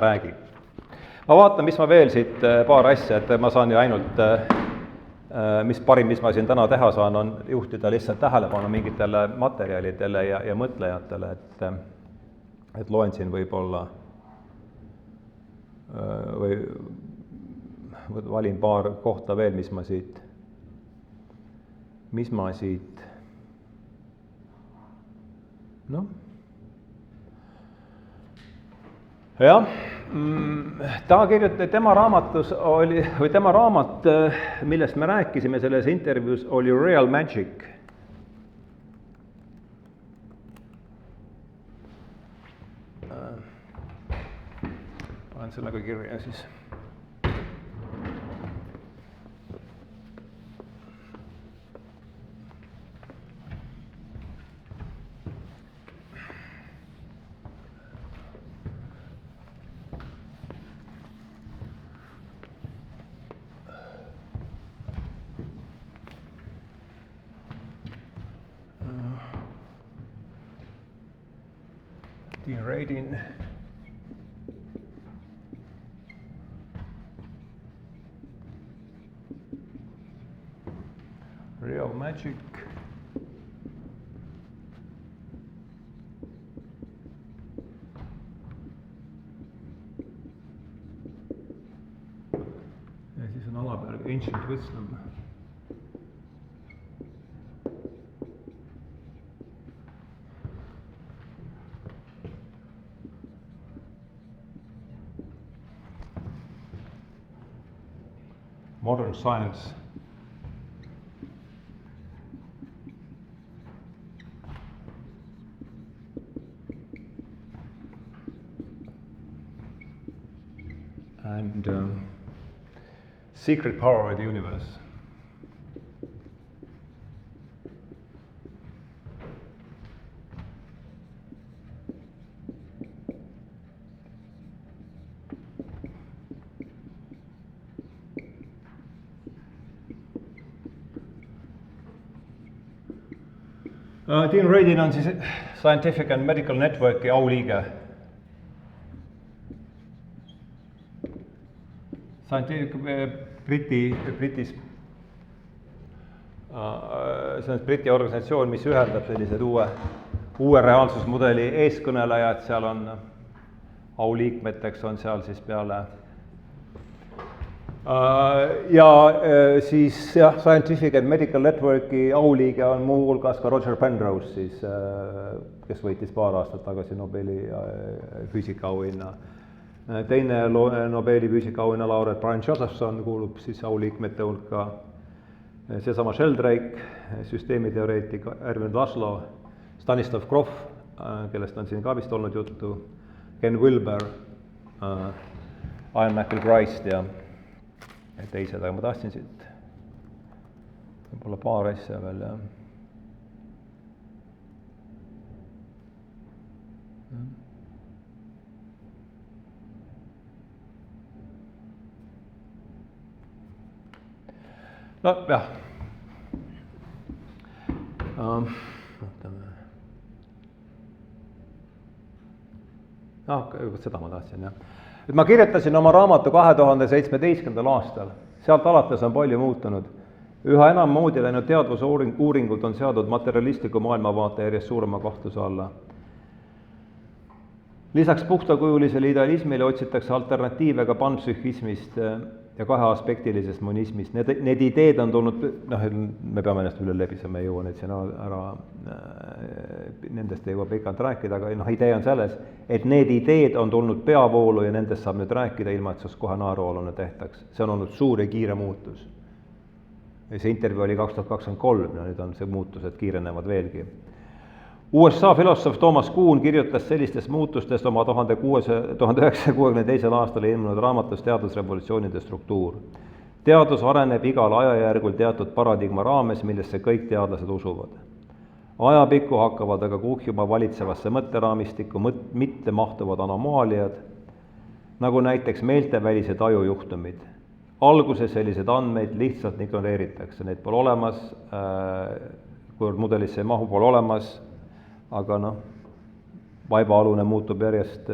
räägib. Ma vaatan, mis ma veel siit paar asja, et ma saan ju ainult, mis ma siin täna teha saan, on juhtida lihtsalt tähelepanu mingitele materjalidele ja mõtlejatele, et loen siin võib-olla või valin paar kohta veel, mis ma siit jah, ta kirjutas, tema raamatus oli, või tema raamat, millest me rääkisime selles intervjuus, oli Real Magic. Panen sellega kirja siis. Dean Radin. Real Magic. ancient wisdom. Modern science. And secret power of the universe. Dean Radin on siis Scientific and Medical Networki auliige. Britis see on Briti organisatsioon, mis ühendab sellised uue reaalsusmudeli eeskõnelejad, seal on auliikmeteks on seal siis peale ja siis jah, Scientific and Medical Networki auliige on muuhulgas ka Roger Penrose siis, kes võitis paar aastat tagasi Nobeli füüsikaauhinna. Teine Nobeli füüsikaauhinna laureat Brian Josephson kuulub siis auliikmete hulka, seesama Sheldrake, süsteemiteoreetik Erwin Laszlo, Stanislav Grof, kellest on siin ka vist olnud juttu, Ken Wilber, Ian McElchrist ja teised, aga ma tahtsin siit võib-olla paar asja veel ja no jah, seda ma tahtsin jah. Et ma kirjutasin oma raamatu 2017. aastal, sealt alates on palju muutunud. Üha enam moodi läinud teadvuse uuringud on seadud materialistliku maailmavaate järjest suurema kahtluse alla. Lisaks puhtakujulisele idealismile otsitakse alternatiive ka panpsühhismist ja kaheaspektilisest monismist. Need ideed on tulnud, me peame ennast üle lebisema, ei jõua neid siin ära, nendest ei jõua pikalt rääkida, aga idee on selles, et need ideed on tulnud peavoolu ja nendest saab nüüd rääkida ilma, et kohe naerualune tehtaks. See on olnud suur ja kiire muutus. See intervjuu oli 2023, nüüd on see muutused kiirenevad veelgi. USA filosoof Thomas Kuhn kirjutas sellistest muutustest oma 1962. aastal ilmunud raamatus Teadusrevolutsioonide struktuur. Teadus areneb igal ajajärgul teatud paradigma raames, millesse kõik teadlased usuvad. Ajapikku hakkavad aga kuhjuma valitsevasse mõtteraamistikku mitte mahtuvad anomaaliad, nagu näiteks meeltevälised ajujuhtumid. Alguses sellised andmeid lihtsalt ignoreeritakse, neid pole olemas, kui mudelisse ei mahu, pole olemas, aga vaibaalune muutub järjest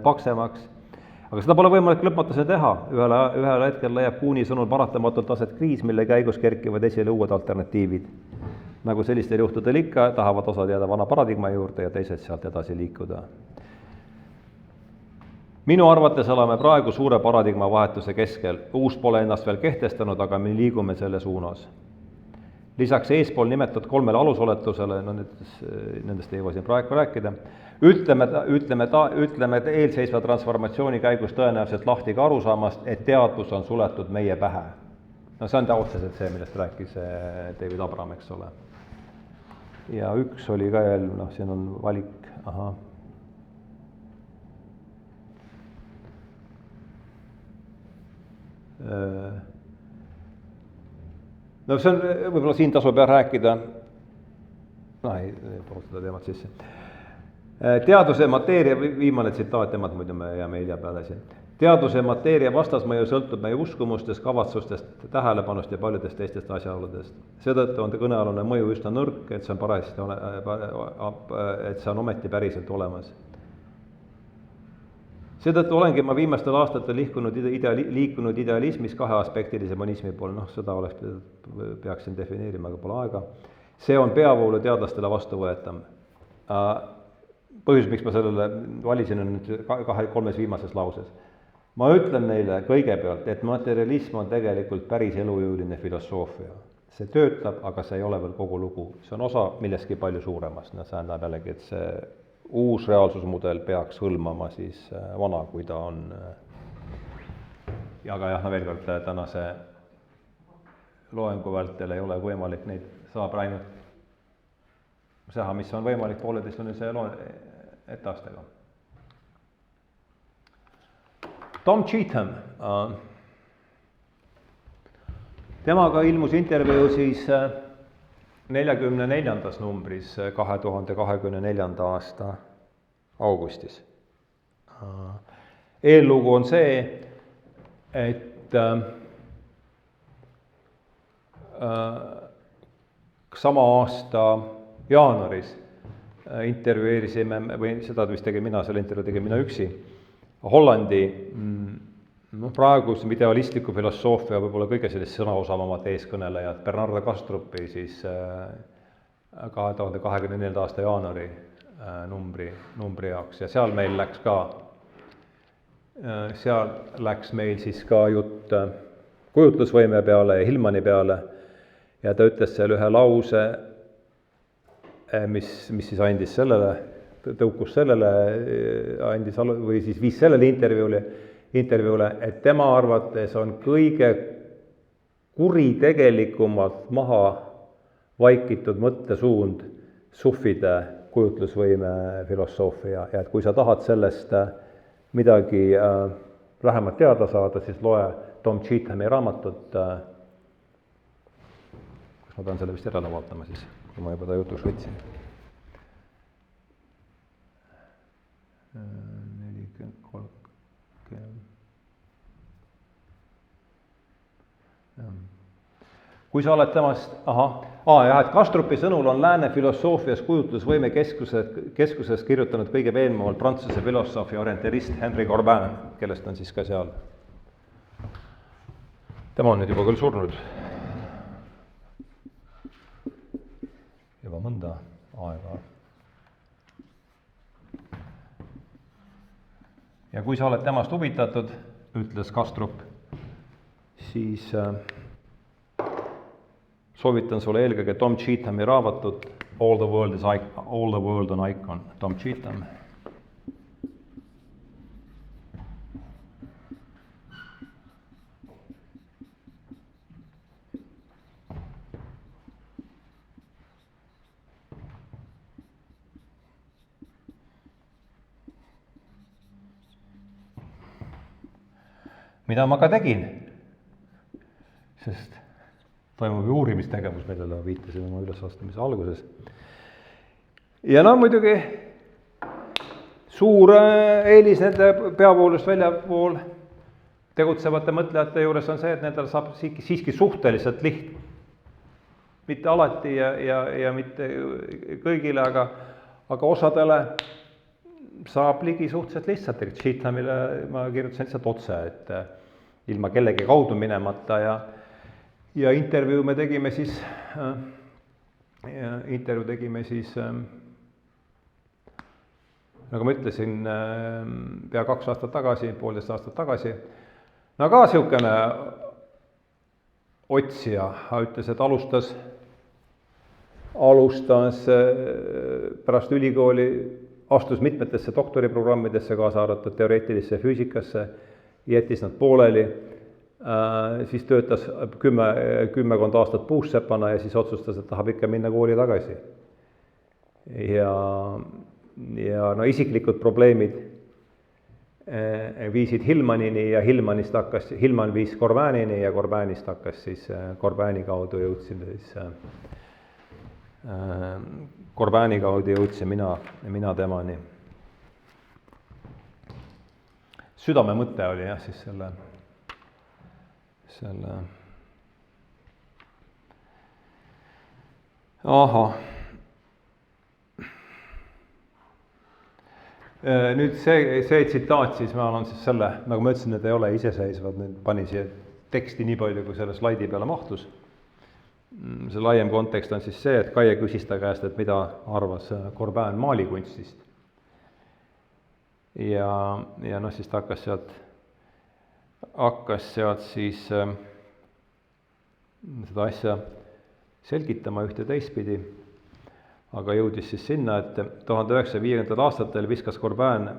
paksemaks. Aga seda pole võimalik lõpmatuse teha. Ühel hetkel leiab Kuhni sõnul paratamatult aset kriis, mille käigus kerkivad esile uued alternatiivid. Nagu sellistel juhtudel ikka, tahavad osad jääda vana paradigma juurde ja teised sealt edasi liikuda. Minu arvates oleme praegu suure paradigma vahetuse keskel. Uus pole ennast veel kehtestanud, aga me liigume selle suunas. Lisaks eespool nimetatud 3 alusoletusele, nendest ei jõua siin praegu rääkida, ütleme eelseisva transformatsiooni käigus tõenäoliselt lahti ka arusaamast, et teadvus on suletud meie pähe. See on otseselt see, millest rääkis David Abram, eks ole. Ja üks oli ka veel, siin on valik, see on, võib-olla siin tasub rääkida, ei too seda teemat sisse. Teaduse mateeria, viimane tsitaat temalt, muidu me jääme hilja peale siin. Teaduse mateeria vastasmõju sõltub meie uskumustest, kavatsustest, tähelepanust ja paljudest teistest asjaoludest. Seetõttu on kõnealune mõju üsna nõrk, et see on ometi päriselt olemas. Seetõttu olengi ma viimastel aastatel liikunud idealismis kaheaspektilise monismi pool, seda peaksin defineerima, aga pole aega. See on peavoolu teadlastele vastuvõetam. Põhjus, miks ma sellele valisin, on nüüd 2-3 viimases lauses. ma ütlen neile kõigepealt, et materialism on tegelikult päris elujõuline filosoofia. See töötab, aga see ei ole veel kogu lugu. See on osa millestki palju suuremast. See tähendab jällegi, et see uus reaalsusmudel peaks hõlmama siis vana, kui ta on. Aga jah, veel kord tänase loengu vältel ei ole võimalik, neid saab ainult seha, mis on võimalik 1,5-tunnise etteastega. Tom Cheetham, temaga ilmus intervjuu siis 44. numbris 2024. aasta augustis. Eellugu on see, et sama aasta jaanuaris intervjueerisime, või seda vist tegin mina, selle intervjuu tegin mina üksi, Hollandi praegu idealistliku filosoofia võib-olla kõige sellist sõnaosavamat eeskõnelejat, Bernardo Kastrupi siis 2024. aasta jaanuari numbri jaoks ja seal meil läks ka, seal läks meil siis ka jutt kujutlusvõime peale ja Hillmani peale ja ta ütles seal ühe lause, mis siis andis sellele, tõukus sellele, andis või siis viis sellele intervjuule, et tema arvates on kõige kuritegelikumalt maha vaikitud mõttesuund sufide kujutlusvõime filosoofia ja et kui sa tahad sellest midagi lähemalt teada saada, siis loe Tom Cheethami raamatut. Kas ma pean selle vist järele vaatama siis, kui ma juba ta jutuks võtsin? 40. Kui sa oled temast, et Kastrupi sõnul on lääne filosoofias kujutlusvõime keskuses kirjutanud kõige veenvamalt prantsuse filosoof ja orientalist Henri Corbin, kellest on siis ka seal. Tema on nüüd juba küll surnud. Juba mõnda aega. Ja kui sa oled temast huvitatud, ütles Kastrup, siis soovitan sulle eelkõige Tom Cheethami raamatut All the World on Icon. Tom Cheetham. Mida ma ka tegin, sest toimub ju uurimistegevus, millele viitasin oma ülesastumise alguses. Ja muidugi suur eelis nende peavoolust väljapool tegutsevate mõtlejate juures on see, et nendel saab siiski suhteliselt mitte alati ja mitte kõigile, aga osadele saab ligi suhteliselt lihtsalt, et Cheethamile ma kirjutasin lihtsalt otse, et ilma kellegi kaudu minemata ja intervjuu me tegime siis, nagu ma ütlesin, pea 2 aastat tagasi, 1,5 aastat tagasi. No ka siukene otsija, ütles, et alustas pärast ülikooli, astus mitmetesse doktoriprogrammidesse, kaasa arvatud teoreetilisse füüsikasse, jättis nad pooleli, siis töötas 10 aastat puussepana ja siis otsustas, et tahab ikka minna kooli tagasi. Ja isiklikud probleemid viisid Hillmanini ja Hillman viis Corbinini ja Corbinist hakkas siis, Corbini kaudu jõudsin mina temani. Südame mõte oli jah, siis selle nüüd see tsitaat, siis ma olen siis selle, nagu ma ütlesin, need ei ole iseseisvad, nüüd panin siia teksti nii palju, kui selle slaidi peale mahtus. See laiem kontekst on siis see, et Kaie küsis ta käest, et mida arvas Corbin maalikunstist. Ja siis ta hakkas sealt hakkas sealt siis seda asja selgitama ühte teistpidi, aga jõudis siis sinna, et 1950. aastatel viskas Corbin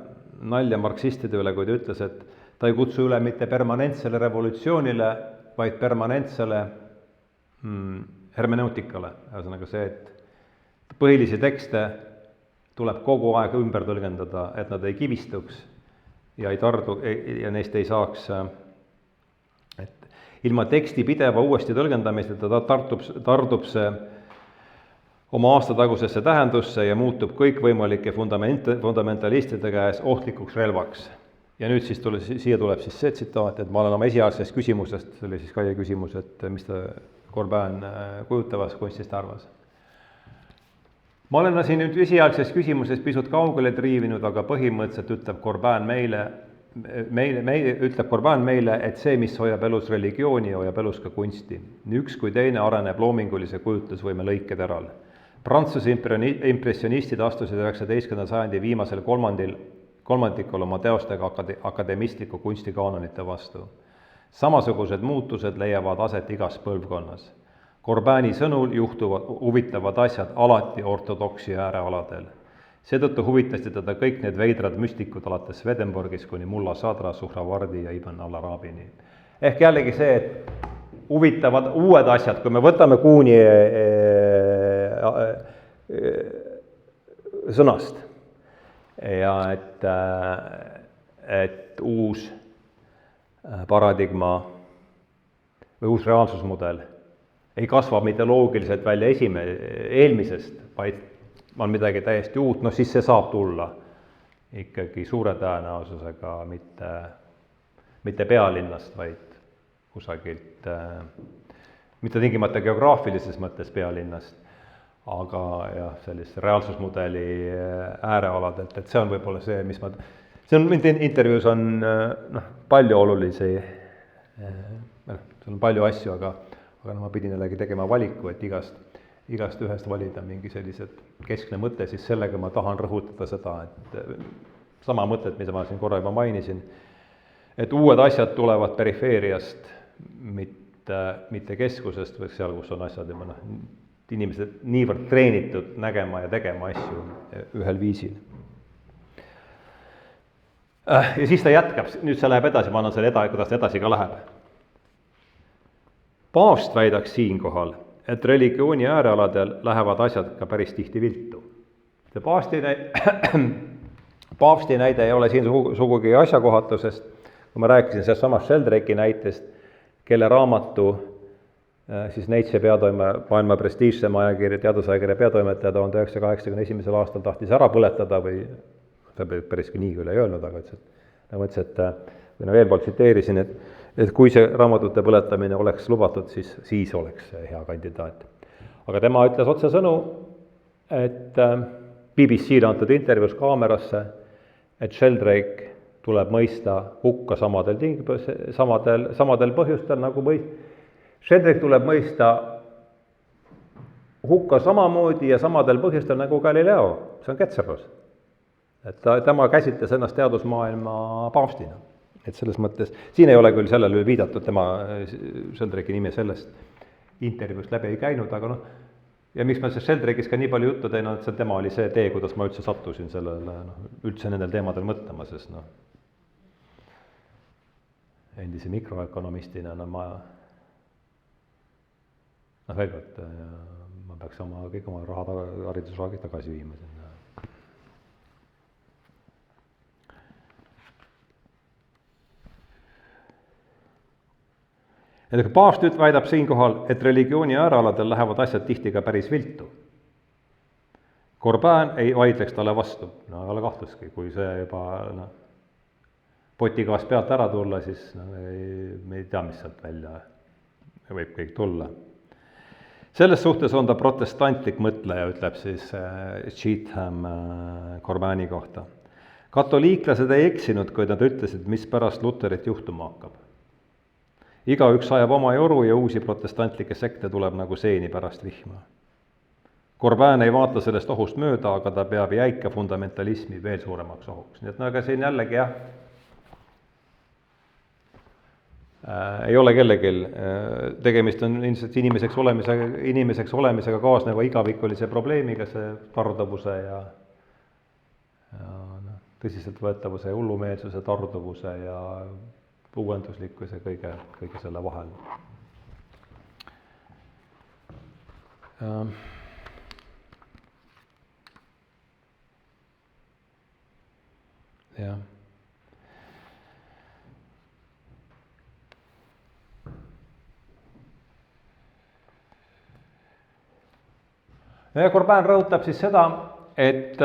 nalja marksistide üle, kui ta ütles, et ta ei kutsu üle mitte permanentsele revolutsioonile, vaid permanentsele hermeneutikale. Ühesõnaga see, et põhilisi tekste tuleb kogu aeg ümber tõlgendada, et nad ei kivistuks ja ei tardu ja neist ei saaks, et ilma teksti pideva uuesti tõlgendamisteta tardub see oma aastatagusesse tähendusse ja muutub kõikvõimalike fundamentalistide käes ohtlikuks relvaks. Ja nüüd siis siia tuleb siis see tsitaat, et ma olen oma esialgsest küsimusest, see oli siis Kaie küsimus, et mis ta Corbin kujutavast kunstist arvas. Ma olen siin nüüd esialgsest küsimusest pisut kaugele triivinud, aga põhimõtteliselt ütleb Corbin meile, et see, mis hoiab elus religiooni, hoiab elus ka kunsti. Nii üks kui teine areneb loomingulise kujutlusvõime lõiketeral. Prantsuse impressionistid astusid 19. sajandi viimasel kolmandikul oma teostega akademistliku kunstikaanonite vastu. Samasugused muutused leiavad aset igas põlvkonnas. Corbini sõnul juhtuvad huvitavad asjad alati ortodoksi äärealadel. Seetõttu huvitasid teda kõik need veidrad müstikud alates Swedenborgist kuni Mulla Sadra, Suhravardi ja Ibn al-Arabini. Ehk jällegi see, et huvitavad uued asjad, kui me võtame Kuuni sõnast ja et uus paradigma või uus reaalsusmudel ei kasva mitte loogiliselt välja eelmisest, vaid on midagi täiesti uut, no siis see saab tulla ikkagi suure tõenäosusega mitte pealinnast, vaid kusagilt, mitte tingimata geograafilises mõttes pealinnast, aga jah, sellise reaalsusmudeli äärealadelt, et see on võib-olla see, mis ma, see on, intervjuus on palju olulisi, seal on palju asju, aga ma pidin jällegi tegema valiku, et igast ühest valida mingi sellised keskne mõte, siis sellega ma tahan rõhutada seda, et sama mõtet, mida ma siin korra juba mainisin, et uued asjad tulevad perifeeriast, mitte keskusest või seal, kus on asjad juba inimesed niivõrd treenitud nägema ja tegema asju ühel viisil. Ja siis ta jätkab, nüüd see läheb edasi, ma annan selle kuidas ta edasi ka läheb. Paavst väidaks siinkohal, et religiooni äärealadel lähevad asjad ka päris tihti viltu. See paavsti näide ei ole siin sugugi asjakohatusest, kui ma rääkisin sellest samast Sheldrake'i näitest, kelle raamatu siis Neitse maailma prestiižsema ajakirja, teadusajakirja peatoimetaja 1981. aastal tahtis ära põletada või päris nii küll ei öelnud, aga ütles, et või veel poolt tsiteerisin, et kui see raamatute põletamine oleks lubatud, siis oleks hea kandidaat. Aga tema ütles otsesõnu, et BBC-le antud intervjuus kaamerasse, et Sheldrake tuleb mõista hukka samadel põhjustel nagu Sheldrake tuleb mõista hukka samamoodi ja samadel põhjustel nagu Galileo, see on ketserlus. Et tema käsitles ennast teadusmaailma paavstina. Et selles mõttes, siin ei ole küll sellele viidatud, tema Sheldrake'i nime sellest intervjuust läbi ei käinud, aga ja miks ma Sheldrake'is ka nii palju juttu teinud, et tema oli see tee, kuidas ma üldse sattusin sellele, üldse nendel teemadel mõtlema, sest endise mikroökonomistina veel kord, ma peaks kõik oma haridusraha tagasi viima sinna. Paavst väidab siinkohal, et religiooni äärealadel lähevad asjad tihti ka päris viltu. Corbin ei vaidleks talle vastu, ei ole kahtluski, kui see juba potigaas pealt ära tulla, siis me ei tea, mis sealt välja võib kõik tulla. Selles suhtes on ta protestantlik mõtleja, ütleb siis Cheatham Corbini kohta. Katoliiklased ei eksinud, kui nad ütlesid, mis pärast Luterit juhtuma hakkab. Igaüks ajab oma joru ja uusi protestantlikke sekte tuleb nagu seeni pärast vihma. Corbin ei vaata sellest ohust mööda, aga ta peab jäika fundamentalismi veel suuremaks ohuks. Nii et aga siin jällegi ei ole kellegil, tegemist on ilmselt inimeseks olemisega kaasneva igavikulise probleemiga, see tardavuse ja tõsiseltvõetavuse ja hullumeelsuse, tardavuse ja uuenduslikkuse kõige selle vahel. Jah. Ja Corbin rõhutab siis seda, et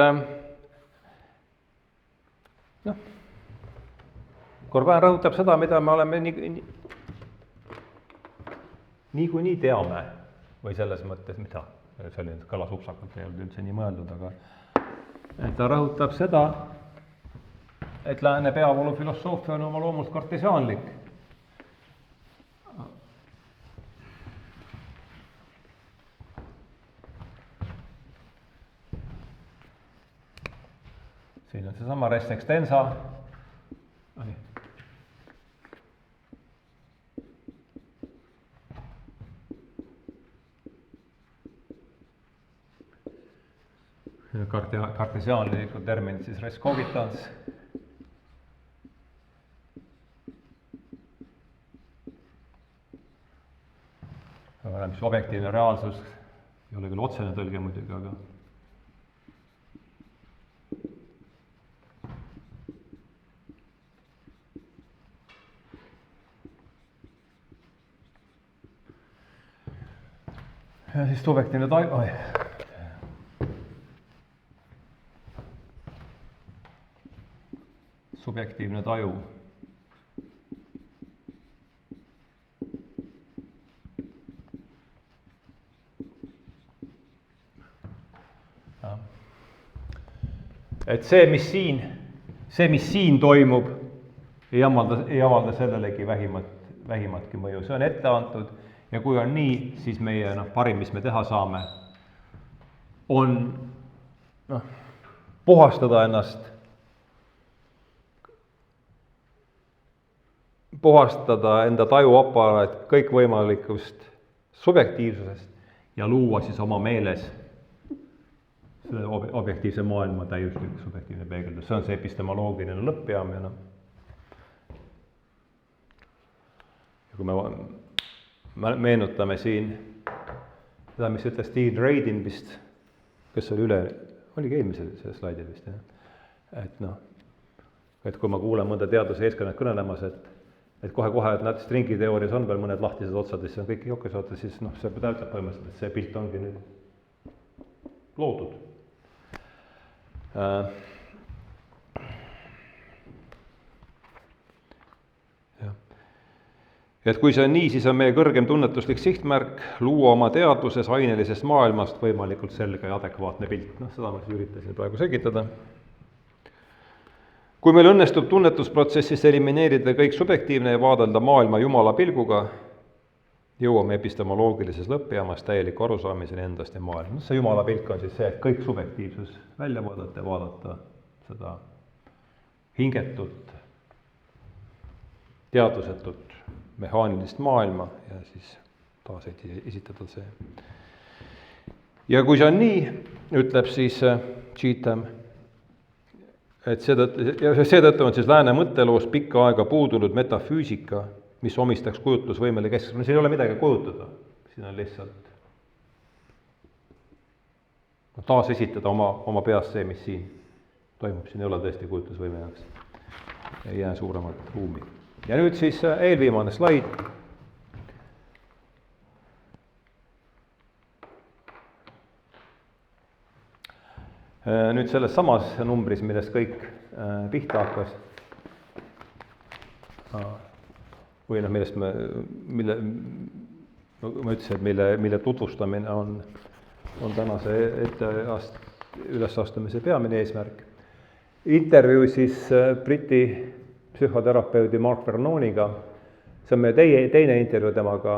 Corbin rõhutab seda, mida me oleme niikuinii teame või selles mõttes, mida, see oli kõlas upsakult, ei olnud üldse nii mõeldud, aga et ta rõhutab seda, et lääne peavoolufilosoofia on oma loomult kartesiaanlik. Siin on seesama res extensa. Kartesiaanlikud terminid siis res cogitans. Mis objektiivne reaalsus, ei ole küll otsene tõlge muidugi, aga ja siis subjektiivne taju, subjektiivne taju. Ja. Et see, mis siin toimub, ei avalda sellelegi vähimatki mõju. See on ette antud ja kui on nii, siis meie parim, mis me teha saame, on puhastada ennast, puhastada enda tajuaparaat kõikvõimalikust subjektiivsusest ja luua siis oma meeles selle objektiivse maailma täiuslik subjektiivne peegeldus. See on see epistemoloogiline lõppjaam ja kui me meenutame siin seda, mis ütles Steve Radin vist, kes oli oligi eelmisel slaidil vist, et kui ma kuulen mõnda teaduse eeskõned kõnelemas, et kohe-kohe, et näed, stringiteoorias on veel mõned lahtised otsad, siis on kõik jokes otsad, siis see ütleb põhimõtteliselt, et see pilt ongi nüüd loodud. Et kui see on nii, siis on meie kõrgem tunnetuslik sihtmärk luua oma teadvuses ainelisest maailmast võimalikult selge ja adekvaatne pilt. Seda ma siis üritasin praegu selgitada. Kui meil õnnestub tunnetusprotsessis elimineerida kõik subjektiivne ja vaadelda maailma Jumala pilguga, jõuame epistemoloogilises lõppjaamas täieliku arusaamiseni endast ja maailma. See Jumala pilk on siis see, et kõik subjektiivsus välja vaadata ja vaadata seda hingetut, teadvusetut mehaanilist maailma ja siis taas esitada see. Ja kui see on nii, ütleb siis Cheetham, et seetõttu on siis lääne mõtteloos pikka aega puudunud metafüüsika, mis omistaks kujutlusvõimele keskselt. Siin ei ole midagi kujutada, siin on lihtsalt taas esitada oma peas see, mis siin toimub. Siin ei ole tõesti kujutlusvõime jaoks, ei jää suuremat ruumi. Ja nüüd siis eelviimane slaid. Nüüd selles samas numbris, millest kõik pihta hakkas, või millest ma ütlesin, et mille tutvustamine on tänase ülesastumise peamine eesmärk. Intervjuu siis Briti psühhoterapeudi Mark Vernoniga, see on meie teine intervjuu temaga,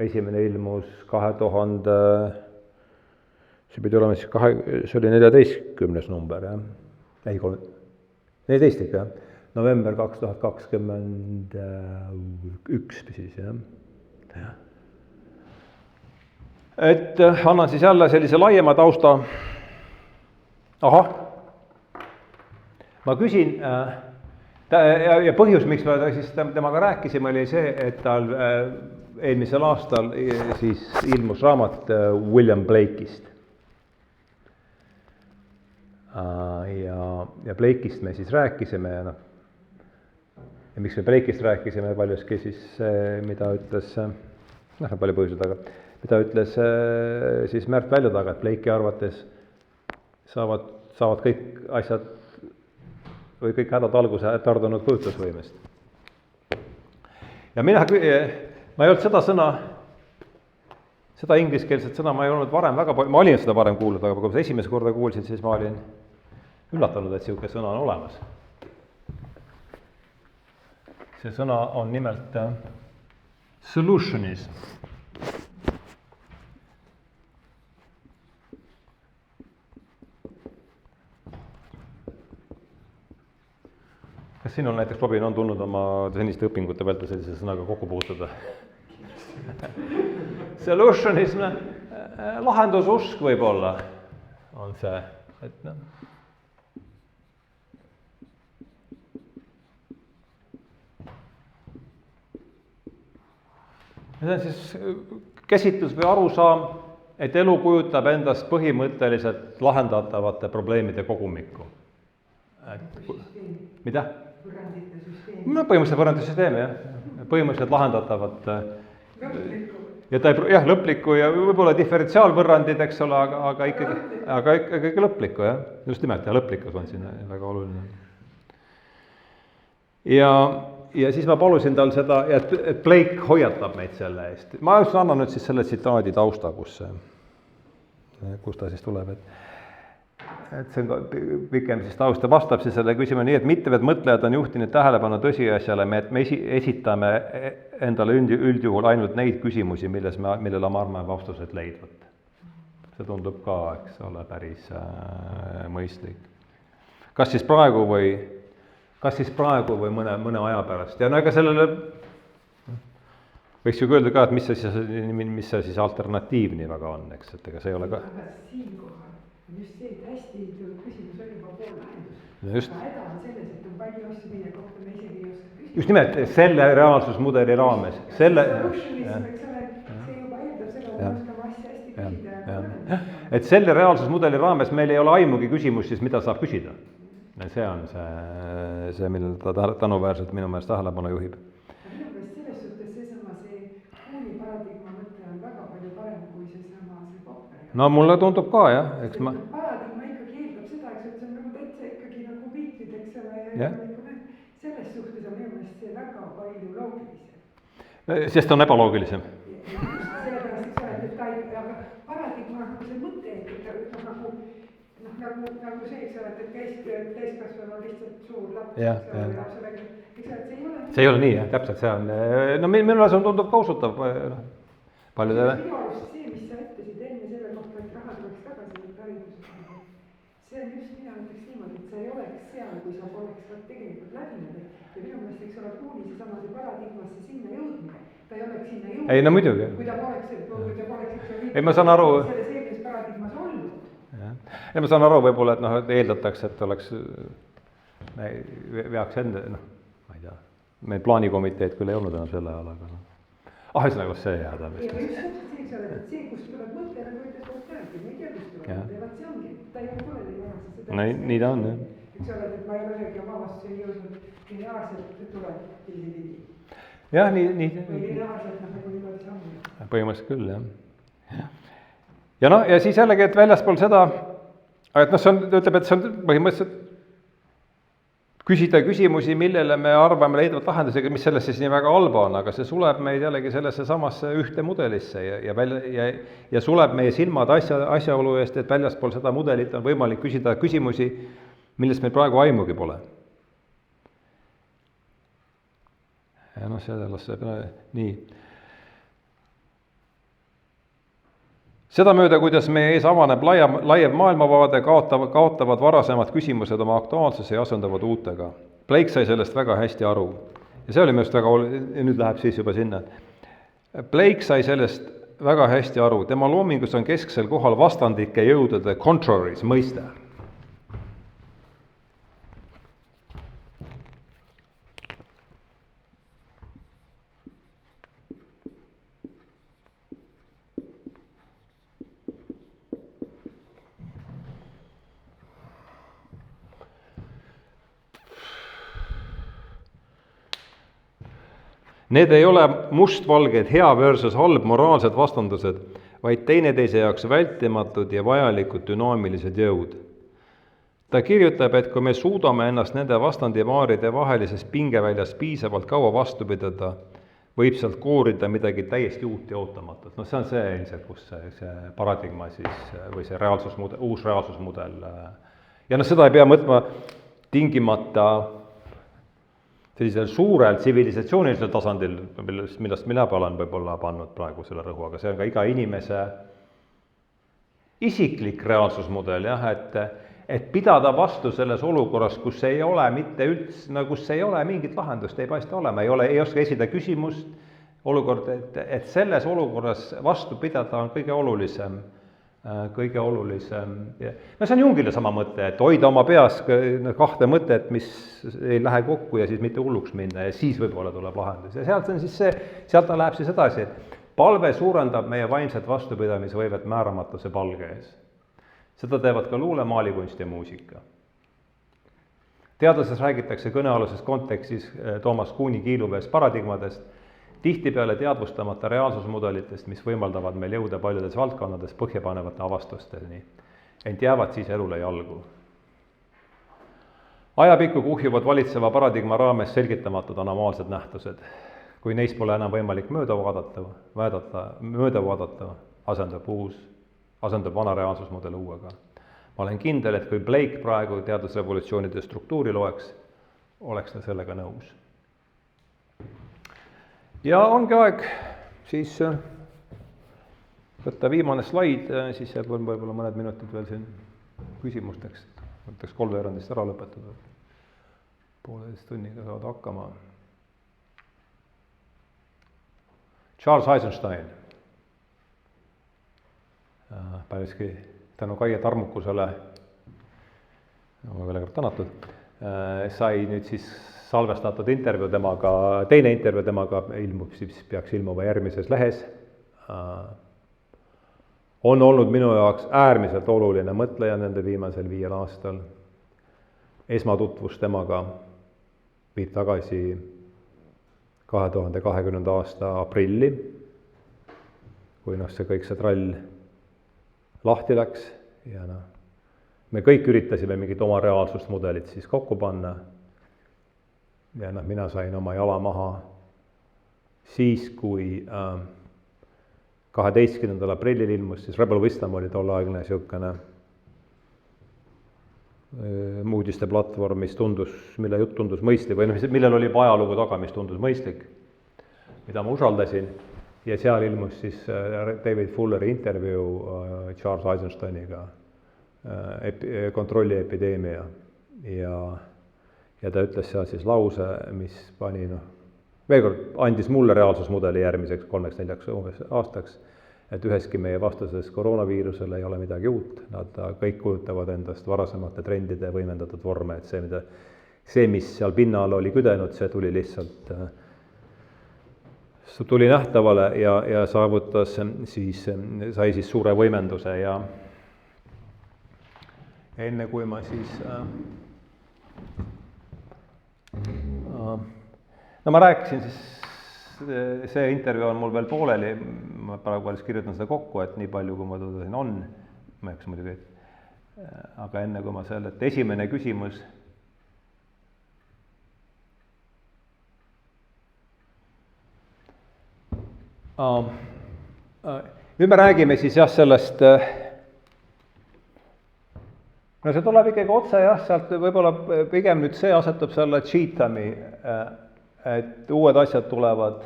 esimene ilmus 2000, see pidi olema siis see oli 14. number, jah? Ei, 14 ikka, jah? november 2021 siis, jah. Et annan siis jälle sellise laiema tausta. Ahah, ma küsin, ja põhjus, miks me siis temaga rääkisime, oli see, et tal eelmisel aastal siis ilmus raamat William Blake'ist. Ja Blake'ist me siis rääkisime ja ja miks me Blake'ist rääkisime paljuski siis, mida ütles, palju põhjused, aga mida ütles siis Märt Väljataga, et Blake'i arvates saavad kõik asjad või kõik hädad alguse tardunud kujutlusvõimest. Ja ma ei olnud seda ingliskeelset sõna ma ei olnud varem väga palju, ma olin seda varem kuulnud, aga kui ma esimese korda kuulsin, siis ma olin üllatunud, et niisugune sõna on olemas. See sõna on nimelt solutionism. Kas sinul näiteks, Robin, on tulnud oma seniste õpingute vältel sellise sõnaga kokku puutuda? Solutionism, lahendususk võib-olla on see, et noh. See on siis käsitlus või arusaam, et elu kujutab endast põhimõtteliselt lahendatavate probleemide kogumikku. Mida? Võrrandite süsteemi. No põhimõtteliselt võrrandite süsteemi, jah. Põhimõtteliselt lahendatavat. Lõplikku. Ja ta jah, lõplikku ja võib-olla diferentsiaalvõrrandid, eks ole, aga ikkagi lõplikku, jah. Just nimelt, ja lõplikus on siin väga oluline. Ja siis ma palusin tal seda, et Blake hoiatab meid selle eest. Ma just annan nüüd siis selle tsitaadi tausta, kus ta siis tuleb, et see on pikem siis taust ja vastab siis selle küsima nii, et mitmed mõtlejad on juhtinud tähelepanu tõsiasjale, et me esitame endale üldjuhul ainult neid küsimusi, millele me arvame vastused leidvat. See tundub ka, eks ole, päris mõistlik. Kas siis praegu või mõne aja pärast. Ja no ega sellele võiks ju öelda ka, et mis see siis alternatiiv nii väga on, eks, et ega see ei ole ka. Aga siinkohal on just see, et hästi küsimus oli juba pool lahendus. Aga häda on selles, et on palju asju, mille kohta me isegi ei oska küsida. Just nimelt, selle reaalsusmudeli raames. Solutionism, eks ole, see juba eeldab seda, et me oskame asja hästi küsida. Et selle reaalsusmudeli raames meil ei ole aimugi küsimus siis, mida saab küsida. See on see, millele ta tänuväärselt minu meelest tähelepanu juhib. Minu meelest selles suhtes see Kuhni paradigma mõte on väga palju parem kui seesama Popperi. No mulle tundub ka, jah. Paradigma ikkagi eeldab seda, et see on nagu täitsa ikkagi nagu biitid, eks ole, ja selles suhtes on minu meelest see väga palju loogilisem. Sest on ebaloogilisem. Sellepärast, et paradigma on see mõte, et nagu see, eks ole, et täiskasvanu on lihtsalt suur laps, eks ole, see ei ole nii, jah, täpselt see on. No minu see tundub ka usutav paljudele. Minu arust see, mis sa ütlesid enne selle kohta, et raha tuleks tagasi võtta hariduses, see on just, mina ütleks niimoodi, et sa ei oleks seal, kui sa poleks ka tegelikult läbinud. Ja minu meelest, eks ole, Kuhni seesama see paradigmasse sinna jõudmine, ta ei oleks sinna jõudnud. Ei, no muidugi. Kui ta poleks, ei, ma saan aru. Selles eelmises paradigmas olnud. Ja ma saan aru võib-olla, et eeldatakse, et oleks, veaks enda, ma ei tea, meil plaanikomiteed küll ei olnud enam selle ajal, aga ühesõnaga see jääda. Ja just see, kust tuleb mõte, nagu ütles koht räägi, me ei tea, kust tuleb mõte, vaat see ongi, ta ei ole varase. Nii ta on, jah. Üks ole, et ma ei ole ühegi oma vastus ei jõudnud lineaarselt tuleb tili. Jah, nii. Või lineaarselt, nagu niimoodi sammud. Põhimõtteliselt küll, jah. Ja siis jällegi, et väljaspool seda, et see on, ütleb, et see on põhimõtteliselt küsida küsimusi, millele me arvame leidvat lahendusega, mis sellest siis nii väga halba on, aga see suleb meid jällegi sellesse samasse ühte mudelisse ja suleb meie silmad asjaolu eest, et väljaspool seda mudelit on võimalik küsida küsimusi, millest meil praegu aimugi pole. Ja sellest nii. Sedamööda, kuidas meie ees avaneb laiev maailmavaade, kaotavad varasemad küsimused oma aktuaalsuse ja asenduvad uutega. Blake sai sellest väga hästi aru ja see oli minu arust väga ja nüüd läheb siis juba sinna. Blake sai sellest väga hästi aru, tema loomingus on kesksel kohal vastandike jõudude contraries mõiste. Need ei ole mustvalged hea versus halb moraalsed vastandused, vaid teineteise jaoks vältimatud ja vajalikud dünaamilised jõud. Ta kirjutab, et kui me suudame ennast nende vastandivaaride vahelises pingeväljas piisavalt kaua vastu pidada, võib sealt koorida midagi täiesti uut ja ootamatut. No see on see ilmselt, kus see paradigma siis, või see reaalsusmudel, uus reaalsusmudel. Ja seda ei pea mõtma tingimata sellisel suurel tsivilisatsioonilisel tasandil, millest mina olen võib-olla pannud praegu selle rõhu, aga see on ka iga inimese isiklik reaalsusmudel, jah, et pidada vastu selles olukorras, kus ei ole mitte üldse, kus ei ole mingit lahendust, ei paista olema, ei oska esida küsimust, olukord, et selles olukorras vastu pidada on kõige olulisem. No see on Jungile sama mõte, et hoida oma peas kahte mõtet, mis ei lähe kokku ja siis mitte hulluks minna ja siis võib-olla tuleb lahendus. Ja sealt ta läheb siis edasi, et palve suurendab meie vaimset vastupidamisvõivet määramatuse palge ees. Seda teevad ka luule, maalikunst ja muusika. Teadlases räägitakse kõnealuses kontekstis Toomas Kuhni kiiluveest paradigmadest, tihtipeale teadvustamata reaalsusmudelitest, mis võimaldavad meil jõuda paljudes valdkonnades põhjapanevate avastusteni, ent jäävad siis elule jalgu. Ajapikku kuhjuvad valitseva paradigma raames selgitamatud anomaalsed nähtused. Kui neist pole enam võimalik mööda vaadata, asendub vana reaalsusmudel uuega. Ma olen kindel, et kui Blake praegu teadusrevolutsioonide struktuuri loeks, oleks ta sellega nõus. Ja ongi aeg siis võtta viimane slaid, siis jääb võib-olla mõned minutid veel siin küsimusteks, võtaks 3/4 ära lõpetada. 1,5 tunniga saavad hakkama. Charles Eisenstein, paljuski tänu Kaie tarmukusele, veel kord tänatud, sai nüüd siis salvestatud intervjuu temaga, teine intervjuu temaga ilmub, siis peaks ilmuma järgmises lehes. On olnud minu jaoks äärmiselt oluline mõtleja nende viimasel 5 aastal. Esmatutvus temaga viib tagasi 2020. aasta aprilli, kui see kõik see trall lahti läks ja me kõik üritasime mingit oma reaalsusmudelit siis kokku panna. Ja mina sain oma jala maha siis, kui 12. aprillil ilmus, siis Rebel Wisdom oli tolleaegne siukene uudiste platvorm, mille jutt tundus mõistlik, või millel oli ajalugu taga, mis tundus mõistlik, mida ma usaldasin. Ja seal ilmus siis David Fulleri intervjuu Charles Eisensteiniga, kontrolli epideemia ja ta ütles seal siis lause, mis pani, veel kord andis mulle reaalsusmudeli järgmiseks 3-4 aastaks, et üheski meie vastuses koroonaviirusele ei ole midagi uut, nad kõik kujutavad endast varasemate trendide võimendatud vorme, et see, mis seal pinna all oli küdenud, see tuli lihtsalt nähtavale ja saavutas sai siis suure võimenduse ja enne kui ma siis ma rääkisin siis, see intervjuu on mul veel pooleli, ma praegu kirjutan seda kokku, et nii palju, kui ma teda siin on, ma ei hakka muidugi, aga enne kui ma selle, et esimene küsimus, nüüd me räägime siis jah sellest, no see tuleb ikkagi otse jah, sealt võib-olla pigem nüüd see asetub selle cheatami, et uued asjad tulevad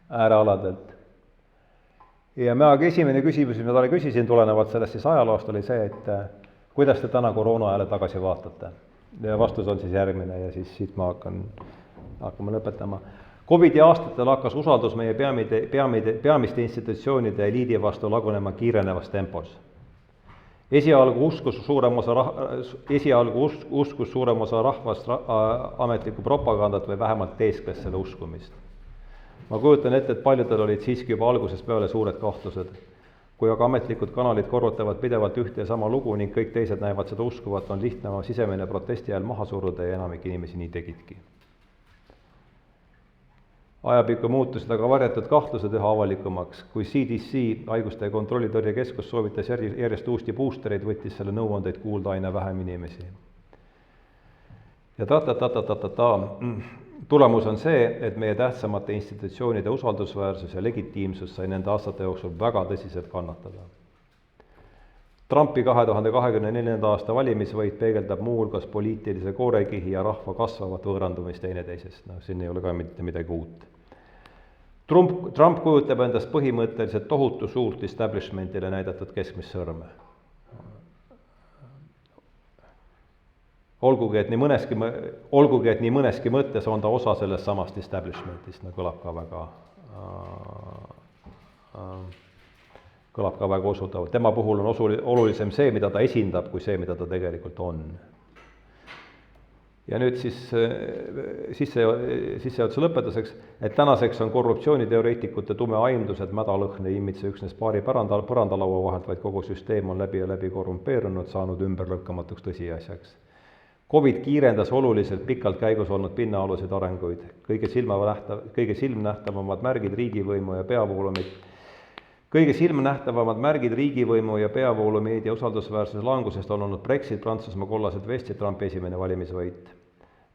äärealadelt. Ja esimene küsimus, mis ma talle küsisin tulenevalt sellest siis ajaloost, oli see, et kuidas te täna koroona ajale tagasi vaatate? Ja vastus on siis järgmine ja siis siit ma hakkame lõpetama. Covidi aastatel hakkas usaldus meie peamiste institutsioonide eliidi vastu lagunema kiirenevas tempos. Esialgu uskus suurem osa rahvast ametlikku propagandat või vähemalt teeskles selle uskumist. Ma kujutan ette, et paljudel olid siiski juba algusest peale suured kahtlused. Kui aga ametlikud kanalid korrutavad pidevalt ühte ja sama lugu ning kõik teised näevad seda uskuvat, on lihtne oma sisemine protesti ajal maha suruda ja enamik inimesi nii tegidki. Ajapikku muutusid aga varjatud kahtlused üha avalikumaks. Kui CDC, haiguste ja kontrollitõrje keskus, soovitas järjest uusti boostereid, võttis selle nõuandeid kuulda aina vähem inimesi. Ja Tulemus on see, et meie tähtsamate institutsioonide usaldusväärsus ja legitiimsus sai nende aastate jooksul väga tõsiselt kannatada. Trumpi 2024. aasta valimisvõit peegeldab muuhulgas poliitilise koorekihi ja rahva kasvavat võõrandumist teineteisest. Siin ei ole ka mitte midagi uut. Trump kujutab endast põhimõtteliselt tohutu suurt establishmentile näidatud keskmist sõrme. Olgugi, et nii mõneski mõttes on ta osa sellest samast establishmentist, kõlab ka väga usutavalt. Tema puhul on olulisem see, mida ta esindab, kui see, mida ta tegelikult on. Ja nüüd siis sissejuhatuse lõpetuseks, et tänaseks on korruptsiooniteoreetikute tume aimdus, et mädalõhn ei imitse üksnes paari põrandalaua vahelt, vaid kogu süsteem on läbi ja läbi korrumpeerunud, saanud ümberlõkkamatuks tõsiasjaks. Covid kiirendas oluliselt pikalt käigus olnud pinnaaluseid arenguid, kõige silmnähtavamad märgid riigivõimu ja peavoolumeedia usaldusväärsuse langusest on olnud Brexit, Prantsusmaa kollased vestid, Trumpi esimene valimisvõit.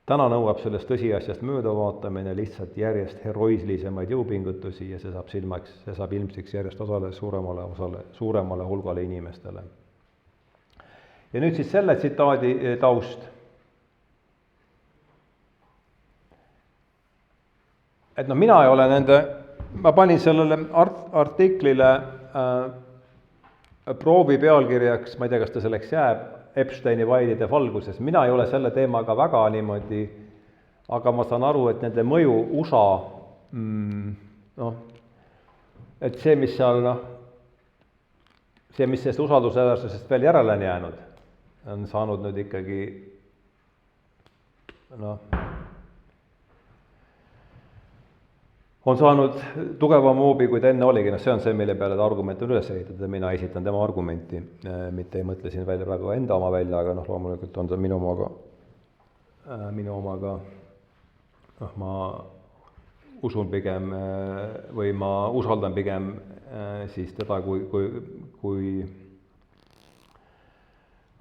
Täna nõuab sellest tõsiasjast möödavaatamine lihtsalt järjest heroislisemaid jõupingutusi ja see saab ilmsiks järjest suuremale hulgale inimestele. Ja nüüd siis selle tsitaadi taust. Et mina ei ole ma panin sellele artiklile proovi pealkirjaks, ma ei tea, kas ta selleks jääb, Epsteini vaidide valguses. Mina ei ole selle teemaga väga niimoodi, aga ma saan aru, et nende mõju USA, et see, mis sellest usaldusväärsusest veel järele on jäänud, on saanud nüüd ikkagi, on saanud tugevama hoobi, kui ta enne oligi. See on see, mille peale ta argument on üles ehitatud ja mina esitan tema argumenti, mitte ei mõtle siin välja praegu enda oma välja, aga loomulikult on see minu omaga, ma usun pigem või ma usaldan pigem siis teda